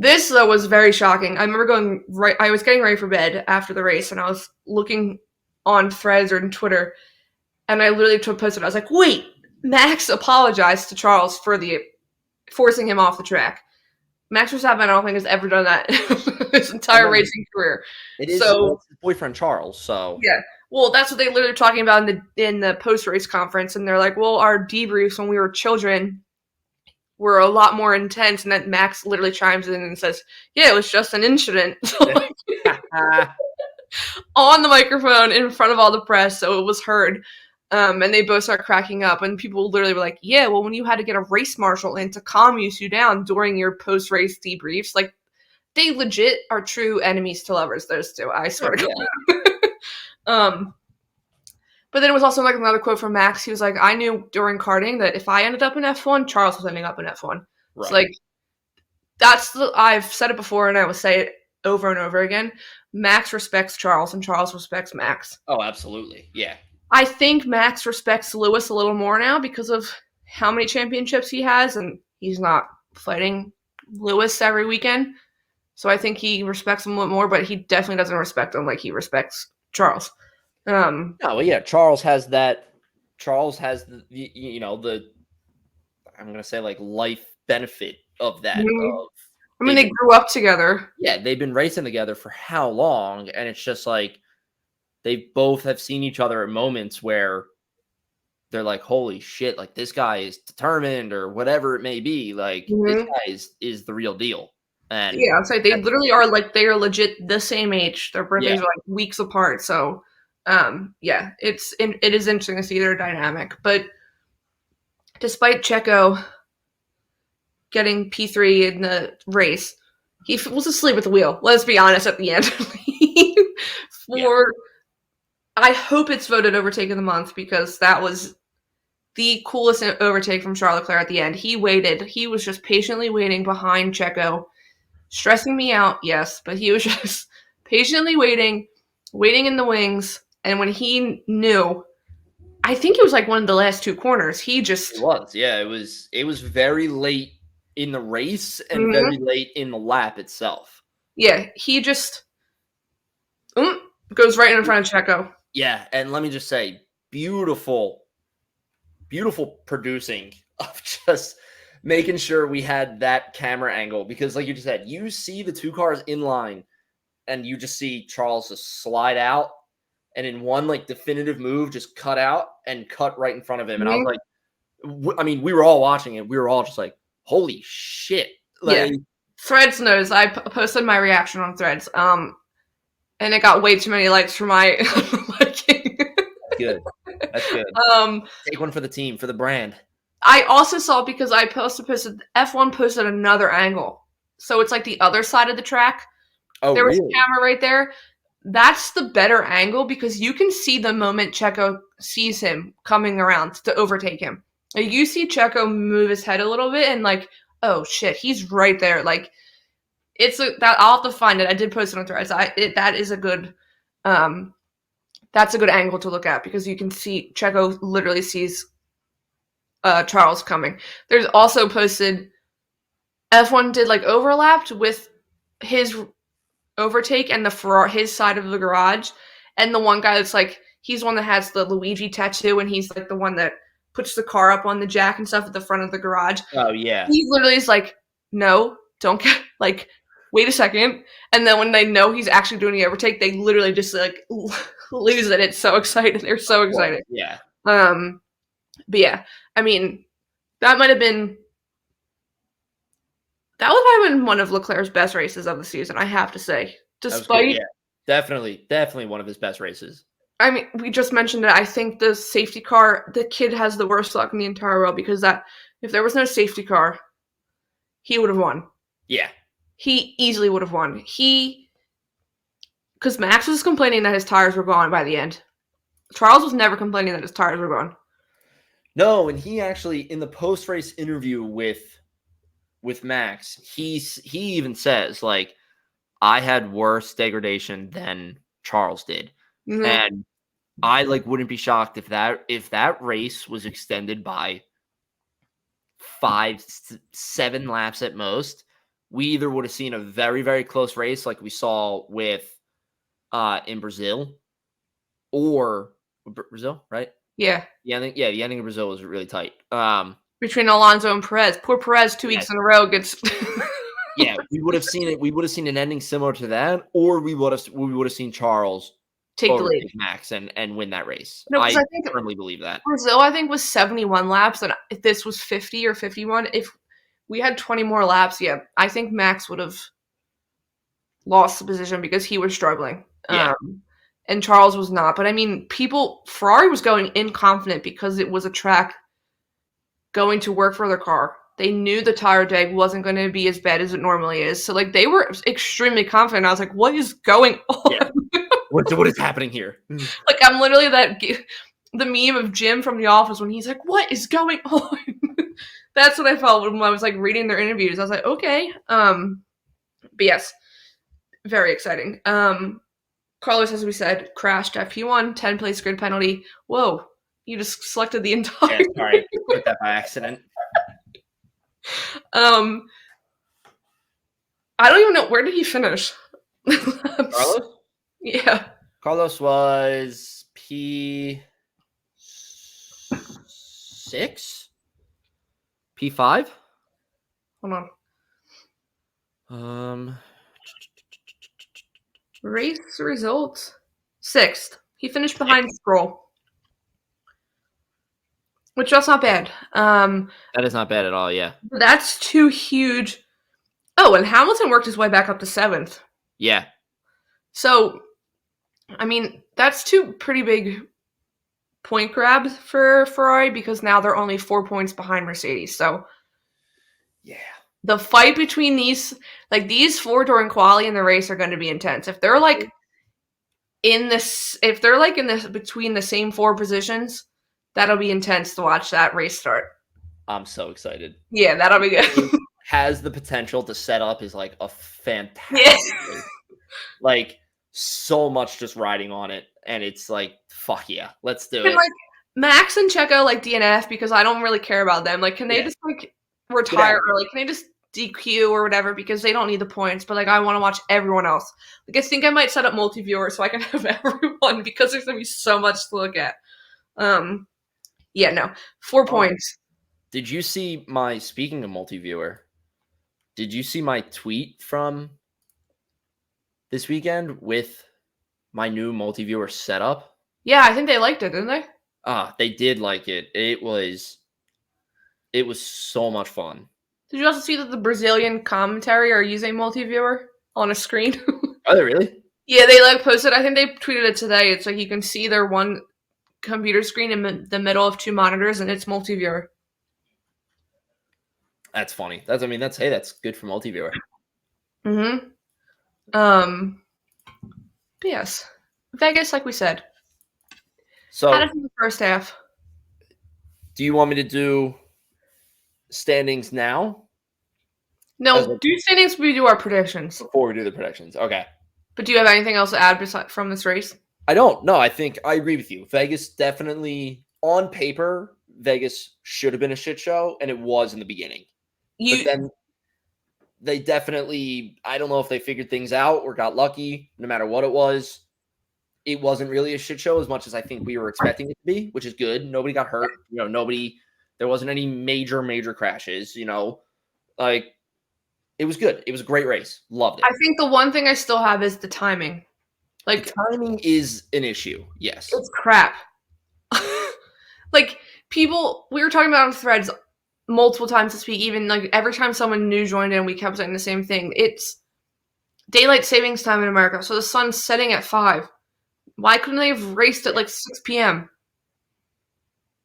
This, though, was very shocking. I remember I was getting ready for bed after the race, and I was looking on Threads or on Twitter, and I literally posted, I was like, wait, Max apologized to Charles for forcing him off the track. Max Verstappen, I don't think, has ever done that his entire racing career. It is his boyfriend Charles, so... Yeah. Well, that's what they literally were talking about in the post-race conference, and they're like, well, our debriefs when we were children were a lot more intense, and then Max literally chimes in and says, yeah, it was just an incident. On the microphone in front of all the press, so it was heard. And they both start cracking up, and people literally were like, yeah, well, when you had to get a race marshal in to calm you down during your post-race debriefs, they legit are true enemies to lovers, those two, I swear to God. But then it was also another quote from Max. He was like, I knew during karting that if I ended up in F1, Charles was ending up in F1. Right. So I've said it before, and I will say it over and over again. Max respects Charles, and Charles respects Max. Oh, absolutely. Yeah. I think Max respects Lewis a little more now because of how many championships he has, and he's not fighting Lewis every weekend. So I think he respects him a little more, but he definitely doesn't respect him like he respects Charles. Charles has that. Charles has the I'm gonna say life benefit of that. Mm-hmm. They grew up together. Yeah, they've been racing together for how long, and it's just they both have seen each other at moments where they're like, holy shit, this guy is determined or whatever it may be. This guy is the real deal. And yeah, it's they literally are they are legit the same age. Their birthdays are weeks apart. So it is interesting to see their dynamic. But despite Checo getting P3 in the race, he was asleep at the wheel. Let's be honest at the end. I hope it's voted overtake of the month, because that was the coolest overtake from Charles Leclerc at the end. He waited. He was just patiently waiting behind Checo stressing me out, yes, but he was just patiently waiting in the wings. And when he knew, I think it was like one of the last 2 corners, he just. It was, yeah. It was very late in the race and Mhm. very late in the lap itself. Yeah, he just goes right in front of Checo. Yeah, and let me just say, beautiful producing of just making sure we had that camera angle, because like you just said, you see the 2 cars in line and you just see Charles just slide out and in one like definitive move just cut out and cut right in front of him. And I was like, I mean, we were all watching it. We were all just like, holy shit. Like, yeah. Threads knows. I posted my reaction on Threads. And it got way too many likes for my liking. good. That's good. Take one for the team, for the brand. I also saw, because I posted F1 posted another angle. So it's like the other side of the track. Oh, there was really? a camera right there. That's the better angle, because you can see the moment Checo sees him coming around to overtake him. Like, you see Checo move his head a little bit and like, oh shit, he's right there. Like, I'll have to find it. I did post it on Threads. That is a good, that's a good angle to look at, because you can see Checo literally sees Charles coming. There's also posted F1 did like overlapped with his overtake and his side of the garage, and the one guy that's like, he's one that has the Luigi tattoo, and he's like the one that puts the car up on the jack and stuff at the front of the garage. Oh yeah. He literally is like, no, don't get, like, wait a second. And then when they know he's actually doing the overtake, they literally just like lose it. It's so excited. They're so excited. Yeah. But yeah, I mean, that would have been one of Leclerc's best races of the season, I have to say. Despite, yeah, definitely one of his best races. I mean, we just mentioned it. I think the safety car, the kid has the worst luck in the entire world, because if there was no safety car, he would have won. Yeah. He easily would have won. Because Max was complaining that his tires were gone by the end. Charles was never complaining that his tires were gone. No, and he actually, in the post-race interview with Max, he even says, like, I had worse degradation than Charles did. Mm-hmm. And I wouldn't be shocked if that race was extended by 5-7 laps at most. We either would have seen a very, very close race like we saw with in Brazil, or Brazil, right? Yeah. The ending of Brazil was really tight. Between Alonso and Perez. Poor Perez 2 weeks in a row gets yeah, we would have seen it. We would have seen an ending similar to that, or we would have seen Charles take the lead, Max, and win that race. No, I firmly believe that. Brazil, I think, was 71 laps, and if this was 50 or 51, if we had 20 more laps, yeah, I think Max would have lost the position, because he was struggling. Yeah. And Charles was not. But I mean, Ferrari was going in confident, because it was a track going to work for their car. They knew the tire drag wasn't going to be as bad as it normally is. So, like, they were extremely confident. I was like, what is going on? Yeah. What is happening here? Like, I'm literally the meme of Jim from The Office when he's like, what is going on? That's what I felt when I was, like, reading their interviews. I was like, okay. But yes, very exciting. Carlos, as we said, crashed at P1, 10-place grid penalty. Whoa, you just selected the entire... Yeah, sorry, put that by accident. I don't even know, where did he finish? Carlos? Yeah. Carlos was P6? P5? Hold on. Race results. 6th. He finished behind Stroll. Which, that's not bad. That is not bad at all, yeah. That's 2 huge... Oh, and Hamilton worked his way back up to 7th. Yeah. So, I mean, that's 2 pretty big point grabs for Ferrari, because now they're only 4 points behind Mercedes. So, yeah, the fight between these 4 during quali in the race are going to be intense. If they're in between the same 4 positions, that'll be intense to watch that race start. I'm so excited. Yeah, that'll be good. has the potential to set up is like a fantastic race. Like so much just riding on it, and it's like fuck yeah, let's do it. Like Max and Checo like DNF because I don't really care about them. Like, can they just like retire or like can they just DQ or whatever because they don't need the points? But like I want to watch everyone else. Like I think I might set up multi-viewer so I can have everyone because there's gonna be so much to look at. Yeah, no, 4 points. Did you see speaking of multi-viewer? Did you see my tweet from this weekend with my new multi-viewer setup? Yeah, I think they liked it, didn't they? They did like it. It was so much fun. Did you also see that the Brazilian commentary are using multi-viewer on a screen? Are they really? Yeah, they like posted. I think they tweeted it today. It's like you can see their one computer screen in the middle of 2 monitors, and it's multi-viewer. That's funny. That's good for multi-viewer. Mm-hmm. But yes, Vegas, like we said. So, how did the first half? Do you want me to do standings now? No, do standings we do our predictions. Before we do the predictions. Okay. But do you have anything else to add from this race? I don't. No, I think I agree with you. Vegas definitely, on paper, Vegas should have been a shit show, and it was in the beginning. But then they definitely, I don't know if they figured things out or got lucky. No matter what it wasn't really a shit show as much as I think we were expecting it to be, which is good. Nobody got hurt. There wasn't any major crashes, like it was good. It was a great race. Loved it. I think the one thing I still have is the timing. Like the timing is an issue. Yes. It's crap. Like we were talking about on Threads multiple times this week, even like every time someone new joined in, we kept saying the same thing. It's daylight savings time in America. So the sun's setting at 5. Why couldn't they have raced at like 6 p.m.?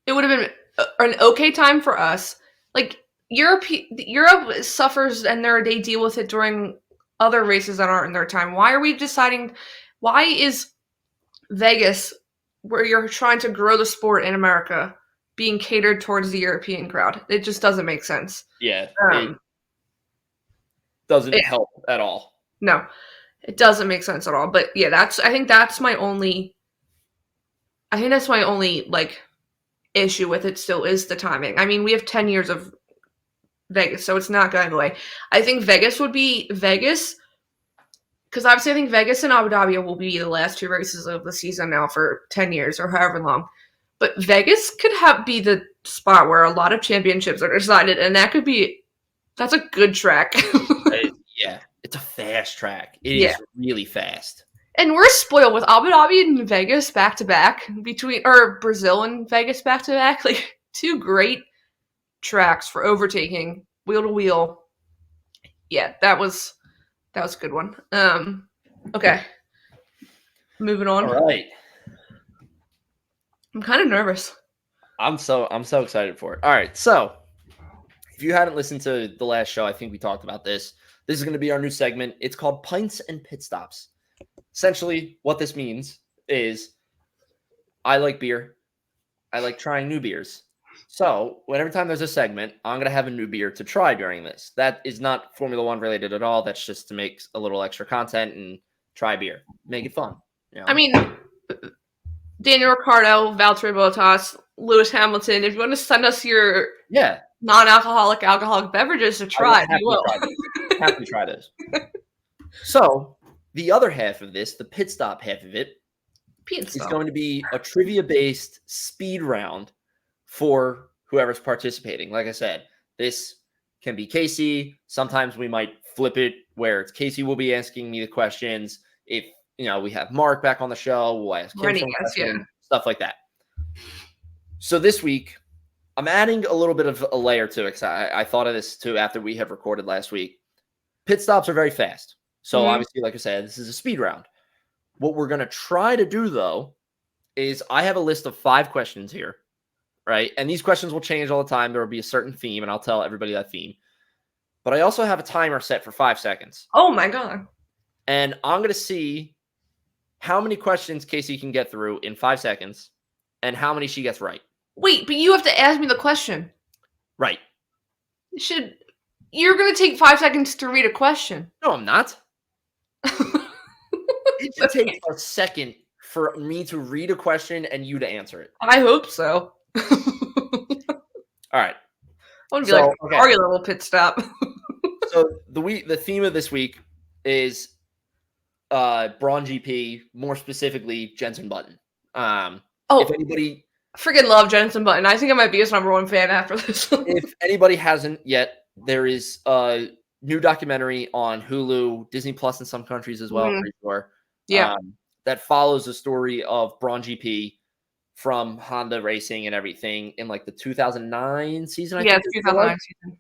It would have been an okay time for us. Like Europe suffers and they deal with it during other races that aren't in their time. Why are we deciding? Why is Vegas, where you're trying to grow the sport in America, being catered towards the European crowd? It just doesn't make sense. Yeah, it doesn't help at all. No, it doesn't make sense at all. But yeah, I think that's my only like issue with it still is the timing. I mean, we have 10 years of Vegas, so it's not going away. I think Vegas would be Vegas because obviously I think Vegas and Abu Dhabi will be the last 2 races of the season now for 10 years or however long. But Vegas could be the spot where a lot of championships are decided, and that's a good track. Yeah, it's a fast track. It is really fast. And we're spoiled with Abu Dhabi and Vegas back to back or Brazil and Vegas back to back. Like 2 great tracks for overtaking, wheel to wheel. Yeah, that was a good one. Okay. Moving on. All right. I'm kind of nervous. I'm so excited for it. All right. So if you hadn't listened to the last show, I think we talked about this. This is going to be our new segment. It's called Pints and Pit Stops. Essentially, what this means is I like beer. I like trying new beers. So whenever time there's a segment, I'm going to have a new beer to try during this. That is not Formula One related at all. That's just to make a little extra content and try beer. Make it fun. I mean, Daniel Ricciardo, Valtteri Bottas, Lewis Hamilton, if you want to send us your non-alcoholic beverages to try, we will. Happy to try those. So the other half of this, the pit stop half of it, is going to be a trivia-based speed round for whoever's participating. Like I said, this can be Casey. Sometimes we might flip it where it's Casey will be asking me the questions. If we have Mark back on the show, we'll ask him stuff like that. So this week, I'm adding a little bit of a layer to it because I thought of this too after we have recorded last week. Pit stops are very fast. So obviously, like I said, this is a speed round. What we're going to try to do, though, is I have a list of 5 questions here, right? And these questions will change all the time. There will be a certain theme, and I'll tell everybody that theme. But I also have a timer set for 5 seconds. Oh, my God. And I'm going to see how many questions Casey can get through in 5 seconds and how many she gets right. Wait, but you have to ask me the question. Right. You're going to take 5 seconds to read a question. No, I'm not. It should take a second for me to read a question and you to answer it. I hope so. All right. I want to be like a party level pit stop. So the theme of this week is Braun GP, more specifically Jenson Button. If anybody freaking love Jenson Button. I think I might be his #1 fan after this. If anybody hasn't yet, there is a new documentary on Hulu, Disney Plus in some countries as well, pretty sure. Yeah. That follows the story of Braun GP from Honda Racing and everything in like the 2009 season. I think 2009 season.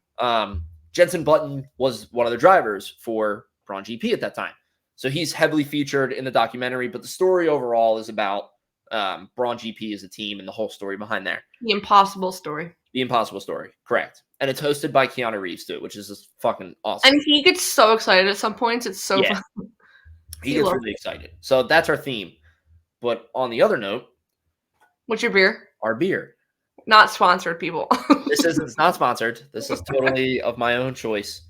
Jenson Button was one of the drivers for Braun GP at that time. So he's heavily featured in the documentary, but the story overall is about Braun GP as a team and the whole story behind there. The impossible story. The impossible story, correct. And it's hosted by Keanu Reeves too, which is just fucking awesome. And he gets so excited at some points. It's so fun. He gets really excited. So that's our theme. But on the other note, what's your beer? Our beer. Not sponsored, people. It's not sponsored. This is totally of my own choice.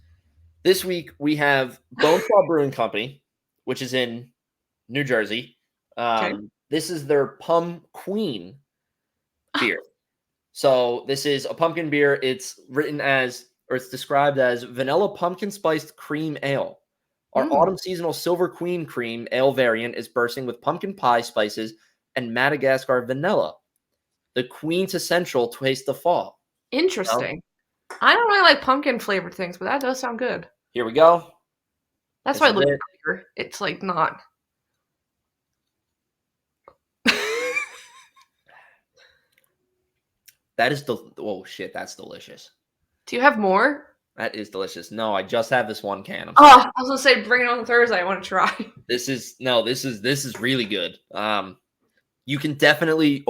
This week we have Bonesaw Brewing Company, which is in New Jersey. This is their Pum Queen beer. So this is a pumpkin beer. It's described as vanilla pumpkin spiced cream ale. Our autumn seasonal Silver Queen cream ale variant is bursting with pumpkin pie spices and Madagascar vanilla. The Queen's essential taste the fall. Interesting. I don't really like pumpkin flavored things, but that does sound good. Here we go. That's why I look at it's like not. That is oh shit, that's delicious. Do you have more? That is delicious. No, I just have this one can. I was gonna say bring it on Thursday. I want to try. This is really good. You can definitely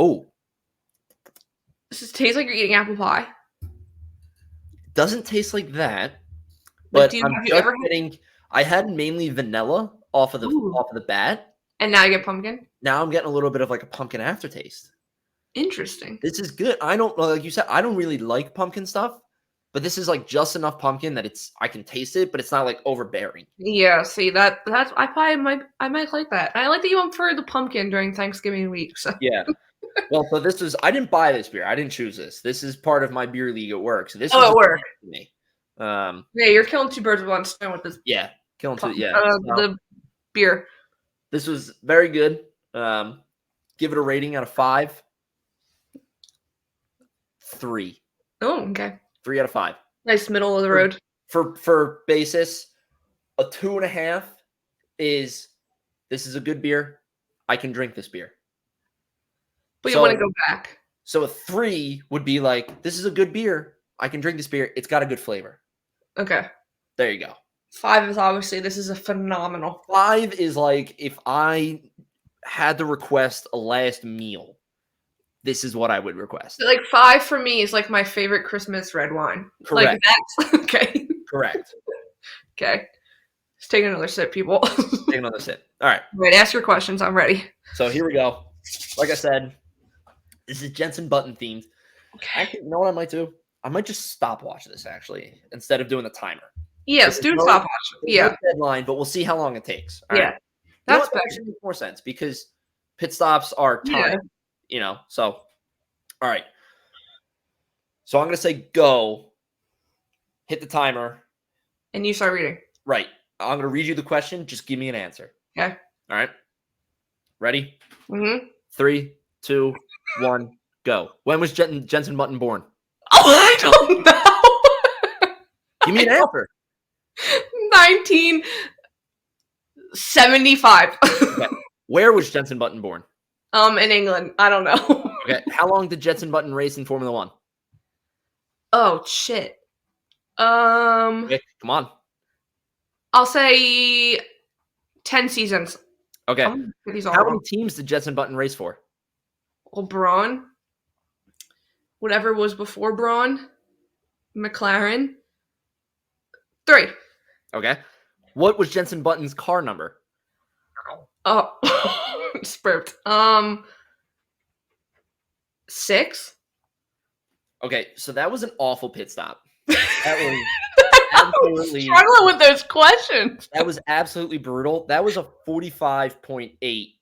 This tastes like you're eating apple pie. Doesn't taste like that. But I had mainly vanilla off of the bat. And now you get pumpkin? Now I'm getting a little bit of like a pumpkin aftertaste. Interesting. This is good. I don't like you said, I don't really like pumpkin stuff, but this is like just enough pumpkin that I can taste it, but it's not like overbearing. Yeah, see that's I might like that. I like that you went for the pumpkin during Thanksgiving week. So. Yeah. Well, so I didn't buy this beer. I didn't choose this. This is part of my beer league at work. So this at work. Me. Yeah, you're killing two birds with one stone with this. Yeah, killing two. Yeah, the beer. This was very good. Give it a rating out of 5. 3. Oh, okay. 3 out of 5. Nice middle of the road. For basis, a 2.5 is this is a good beer. I can drink this beer. But you want to go back. So a 3 would be like, this is a good beer. I can drink this beer. It's got a good flavor. Okay. There you go. 5 is obviously, this is a phenomenal. 5 is like, if I had to request a last meal, this is what I would request. So like 5 for me is like my favorite Christmas red wine. Correct. Like that's okay. Correct. Okay. Let's take another sip, people. Take another sip. All right. Right, ask your questions. I'm ready. So here we go. Like I said, this is Jenson Button themed. Okay. Actually, you know what I might do? I might just stopwatch this actually instead of doing the timer. Yes, do stopwatch. Yeah. No deadline, but we'll see how long it takes. All yeah. Right. That's that actually makes more sense because pit stops are timed. Yeah. So all right. So I'm gonna say go. Hit the timer. And you start reading. Right. I'm gonna read you the question. Just give me an answer. Okay. All right. Ready? Mm-hmm. 3, 2, 1, go. When was Jenson Button born? Oh, I don't know. Give me an answer. 1975. Okay. Where was Jenson Button born? In England. I don't know. Okay. How long did Jenson Button race in Formula 1? Oh shit. Okay, come on. I'll say 10 seasons. Okay. How many teams did Jenson Button race for? Well, Braun. Whatever was before Braun. McLaren. 3. Okay. What was Jenson Button's car number? Oh, spurped. 6. Okay, so that was an awful pit stop. That absolutely struggling with those questions. That was absolutely brutal. That was a 45.8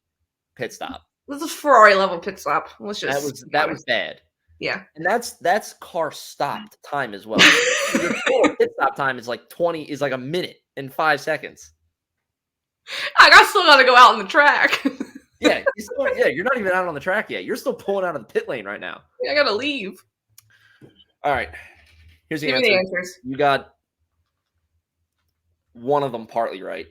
pit stop. This is Ferrari level pit stop. Let's just That was bad. Yeah. And that's car stopped time as well. Your total pit stop time is like a minute and 5 seconds. I still got to go out on the track. Yeah, you're not even out on the track yet. You're still pulling out of the pit lane right now. I got to leave. All right. Here's the Give me the answers. You got one of them partly right.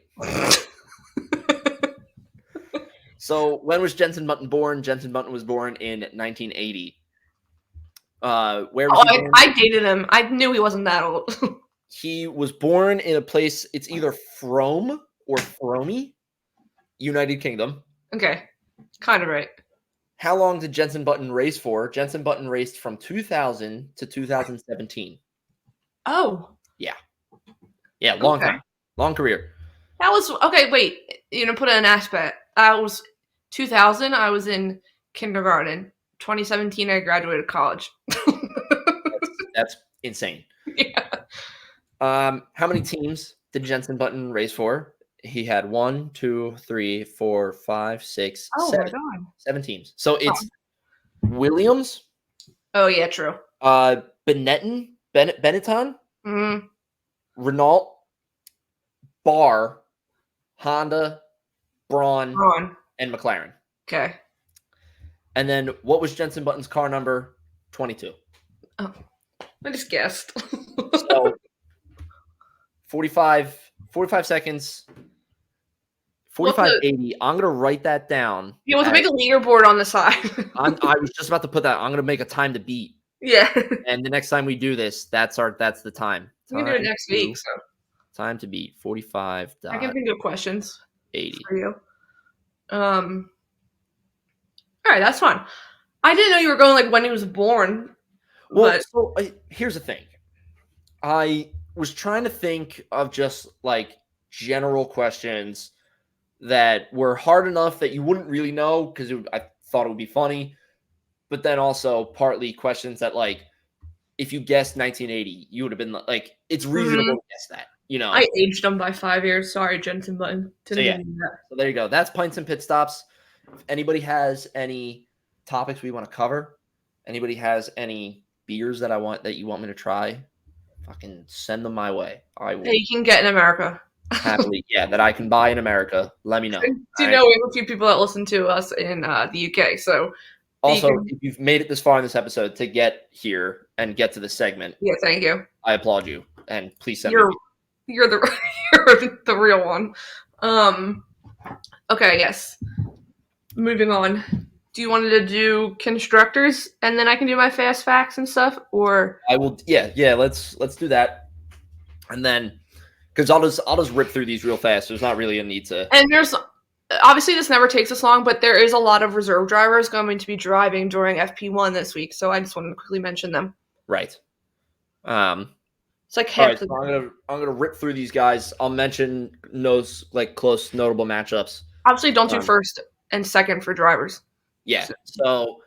So when was Jenson Button born? Jenson Button was born in 1980. Where was he born? I dated him. I knew he wasn't that old. He was born in a place, it's either Frome or Fromey, United Kingdom. Okay. Kind of right. How long did Jenson Button race for? Jenson Button raced from 2000 to 2017. Oh. Yeah. Yeah, long time. Long career. That was okay, wait. Put in an aspect. I was 2000, I was in kindergarten. 2017 I graduated college. That's insane. Yeah. How many teams did Jenson Button race for? He had 1, 2, 3, 4, 5, 6, 7. My God. 7 teams. So it's Williams. Oh yeah, true. Benetton, Benetton, Renault, Barr, Honda, Braun, and McLaren. Okay. And then what was Jenson Button's car number? 22. Oh, I just guessed. So 45 seconds. 45.80. I'm going to write that down. Yeah, we'll make a leaderboard on the side. I was just about to put that. I'm going to make a time to beat. Yeah. And the next time we do this, that's the time. We can do it next week. So. Time to beat 45. I can think of questions 80 for you. All right, that's fine. I didn't know you were going like when he was born. Well, so here's the thing. I was trying to think of just like general questions that were hard enough that you wouldn't really know because I thought it would be funny, but then also partly questions that like if you guessed 1980, you would have been like, it's reasonable to guess that. I aged him by 5 years. Sorry, Jenson Button. So there you go. That's Pints and Pit Stops. If anybody has any topics we want to cover, anybody has any beers that you want me to try, fucking send them my way. I will. That you can get in America. Happily, yeah, that I can buy in America. Let me know. Do you know we have a few people that listen to us in the UK? So also, if you've made it this far in this episode to get here and get to the segment, yeah, thank you. I applaud you, and please send me. You're the the real one. Okay, yes. Moving on. Do you want to do constructors and then I can do my fast facts and stuff, or I will? Yeah. Let's do that, and then because I'll just rip through these real fast. There's not really a need to. And there's obviously this never takes this long, but there is a lot of reserve drivers going to be driving during FP1 this week, so I just wanted to quickly mention them. Right. It's like all right, so I'm gonna rip through these guys. I'll mention those like close notable matchups. Obviously, don't do first and second for drivers. Yeah. So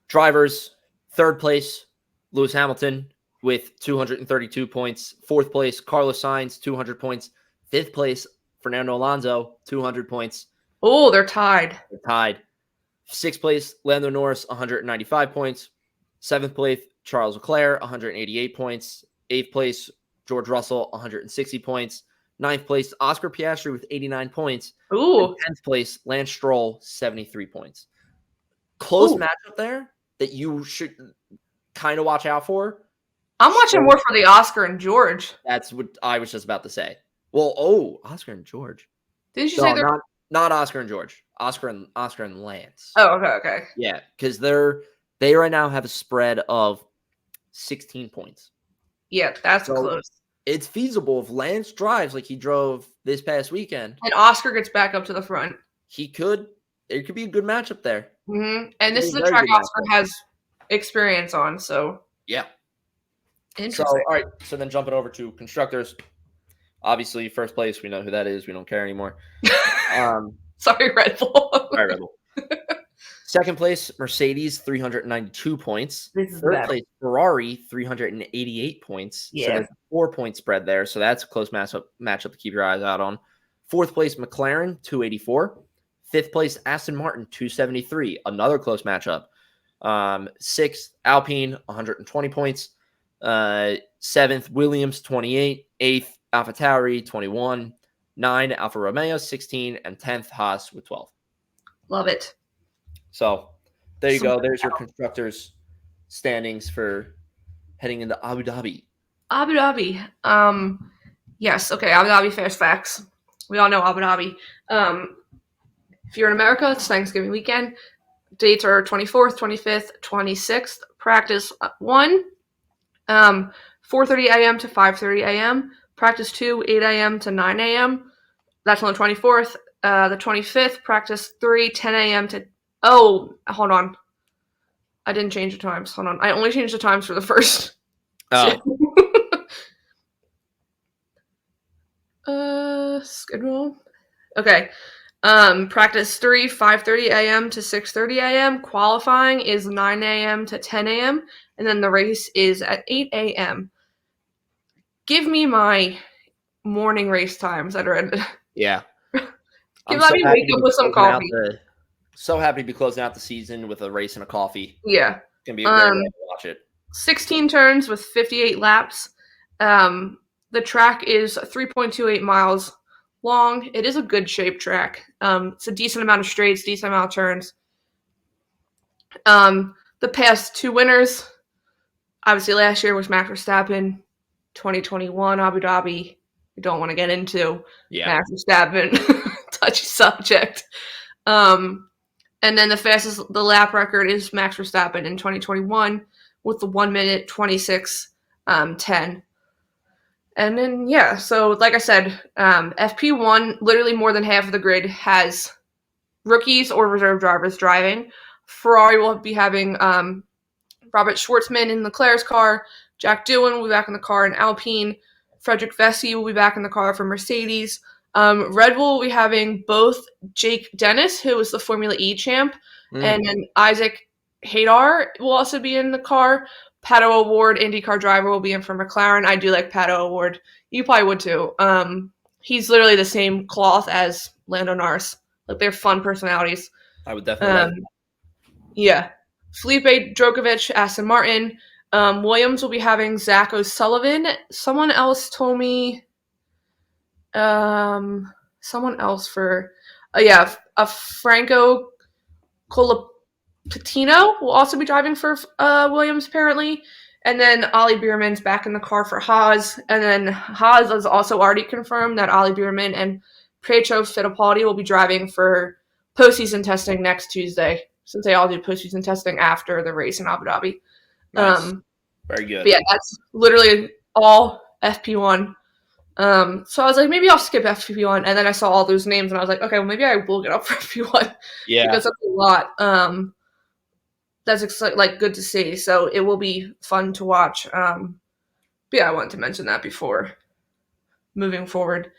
drivers, third place, Lewis Hamilton with 232 points. Fourth place, Carlos Sainz, 200 points. Fifth place, Fernando Alonso, 200 points. Oh, they're tied. Sixth place, Lando Norris, 195 points. Seventh place, Charles Leclerc, 188 points. Eighth place, George Russell, 160 points. Ninth place, Oscar Piastri with 89 points. Ooh. And 10th place, Lance Stroll, 73 points. Close matchup there that you should kind of watch out for. I'm watching more for the Oscar and George. That's what I was just about to say. Well, Oscar and George. Didn't you say they're not Oscar and George? Oscar and Lance. Oh, okay. Yeah, because they right now have a spread of 16 points. Yeah, that's close. It's feasible if Lance drives like he drove this past weekend. And Oscar gets back up to the front. There could be a good matchup there. Mm-hmm. And this is the track Oscar has experience on, so. Yeah. Interesting. So, all right. So then jumping over to constructors. Obviously, first place, we know who that is. We don't care anymore. Sorry, Red Bull. All right, Red Bull. Second place, Mercedes, 392 points. This is Third bad. place, Ferrari, 388 points. So Yeah. there's a 4-point spread there. So that's a close matchup to keep your eyes out on. Fourth place, McLaren, 284. Fifth place, Aston Martin, 273. Another close matchup. Sixth, Alpine, 120 points. Seventh, Williams, 28. Eighth, AlphaTauri, 21. 9, Alfa Romeo, 16. And 10th, Haas with 12. Love it. So there you go. There's your constructors standings for heading into Abu Dhabi. Abu Dhabi. Yes. Okay. Abu Dhabi fast facts. We all know Abu Dhabi. If you're in America, it's Thanksgiving weekend. Dates are 24th, 25th, 26th. Practice 1, 4:30 a.m. to 5:30 a.m. Practice 2, 8 a.m. to 9 a.m. That's on the 24th. The 25th, practice 3, 10 a.m. to... Oh, hold on. I didn't change the times. Hold on. I only changed the times for the first. Schedule. Okay. Practice 3, 5:30 a.m. to 6:30 a.m. Qualifying is 9 a.m. to 10 a.m. And then the race is at 8 a.m. Give me my morning race times at Red. Yeah. Let me wake up with some coffee. So happy to be closing out the season with a race and a coffee. Yeah. It's going to be a great way to watch it. 16 turns with 58 laps. The track is 3.28 miles long. It is a good shaped track. It's a decent amount of straights, decent amount of turns. The past 2 winners, obviously last year was Max Verstappen. 2021 Abu Dhabi, we don't want to get into. Max Verstappen, touchy subject. And then the lap record is Max Verstappen in 2021 with the 1 minute 26:10. And then, so like I said, FP1, literally more than half of the grid has rookies or reserve drivers driving. Ferrari will be having Robert Schwartzman in Leclerc's car. Jack Doohan will be back in the car in Alpine. Frederick Vesey will be back in the car for Mercedes. Red Bull will be having both Jake Dennis, who is the Formula E champ, and then Isaac Hadar will also be in the car. Pato O'Ward, IndyCar driver, will be in for McLaren. I do like Pato O'Ward. You probably would too. He's literally the same cloth as Lando Norris. Like, they're fun personalities. I would definitely like that. Yeah. Felipe Drogovic, Aston Martin. Williams will be having Zach O'Sullivan. Someone else told me someone else for Franco Colapatino will also be driving for Williams apparently. And then Ollie Bierman's back in the car for Haas. And then Haas has also already confirmed that Ollie Bierman and Pietro Fittipaldi will be driving for postseason testing next Tuesday, since they all do postseason testing after the race in Abu Dhabi. Nice. Very good. But yeah, that's literally all FP1. So I was like, maybe I'll skip FP1, and then I saw all those names, and I was like, okay, well, maybe I will get up for FP1. Yeah, because that's a lot. That's good to see. So it will be fun to watch. But yeah, I wanted to mention that before moving forward.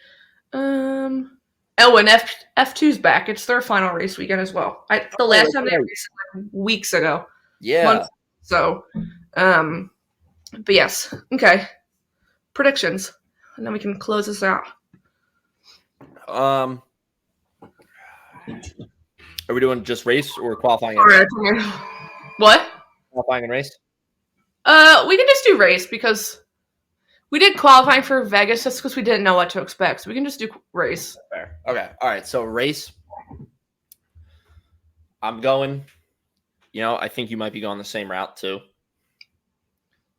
Owen, F2's back. It's their final race weekend as well. The last time they raced weeks ago. Yeah. So, but yes. Okay. Predictions. And then we can close this out. Are we doing just race or qualifying? All right. What? Qualifying and race? We can just do race because we did qualifying for Vegas just because we didn't know what to expect. So we can just do race. Fair. Okay. All right. So race. I'm going. I think you might be going the same route too.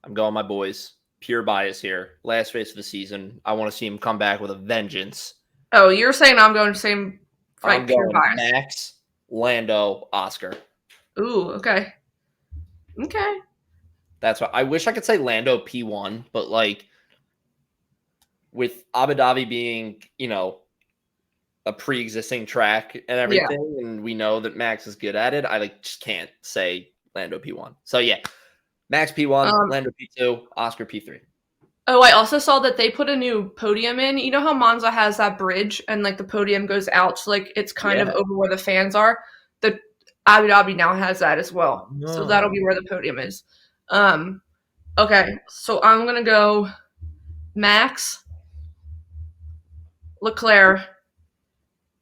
I'm going my boys. Pure bias here. Last race of the season. I want to see him come back with a vengeance. Oh, you're saying I'm going the same. I'm going Max, Lando, Oscar. Ooh, okay. Okay. That's what I wish I could say Lando P1, but with Abu Dhabi being, a pre-existing track and everything, and we know that Max is good at it, I just can't say Lando P1. So yeah, Max P1, Lando P2, Oscar P3. Oh, I also saw that they put a new podium in. You know how Monza has that bridge and the podium goes out, so it's kind of over where the fans are. Abu Dhabi now has that as well. So that'll be where the podium is. Okay, so I'm going to go Max, Leclerc,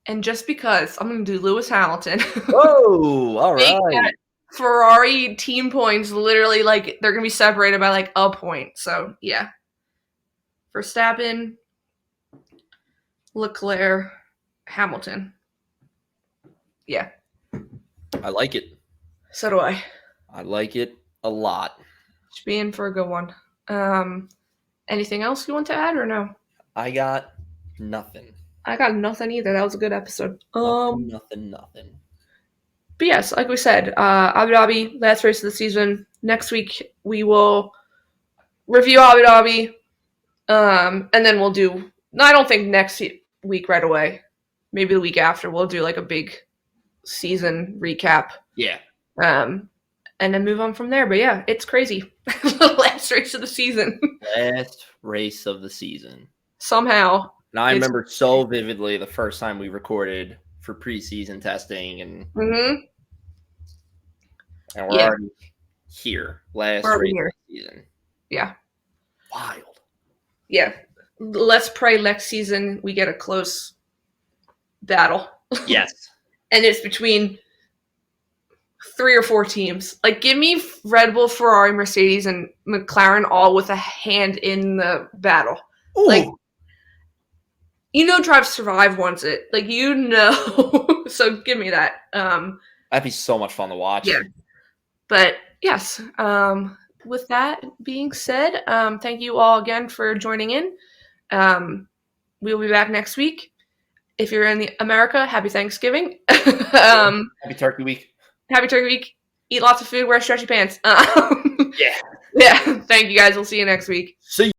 and just because, I'm going to do Lewis Hamilton. Whoa, all right. Ferrari team points literally, like, they're going to be separated by, like, a point. So, yeah. Verstappen, Leclerc, Hamilton. Yeah. I like it. So do I. I like it a lot. Should be in for a good one. Anything else you want to add or no? I got nothing. I got nothing either. That was a good episode. Nothing. But yes, like we said, Abu Dhabi, last race of the season. Next week we will review Abu Dhabi, and then we'll do. No, I don't think next week right away. Maybe the week after we'll do like a big season recap. Yeah. And then move on from there. But yeah, it's crazy. Last race of the season. Last race of the season. Somehow. And I remember so vividly the first time we recorded for preseason testing, and Mm-hmm. and we're already here. Last race here. of the season. Yeah. Wild. Yeah. Let's pray next season we get a close battle. Yes. And it's between 3 or 4 teams. Like, give me Red Bull, Ferrari, Mercedes, and McLaren all with a hand in the battle. Ooh. Like, Drive to Survive wants it. Like, So give me that. That'd be so much fun to watch. Yeah. But, yes. With that being said, thank you all again for joining in. We'll be back next week. If you're in America, happy Thanksgiving. Happy Turkey Week. Happy Turkey Week. Eat lots of food, wear stretchy pants. Yeah. Yeah. Thank you guys. We'll see you next week. See you.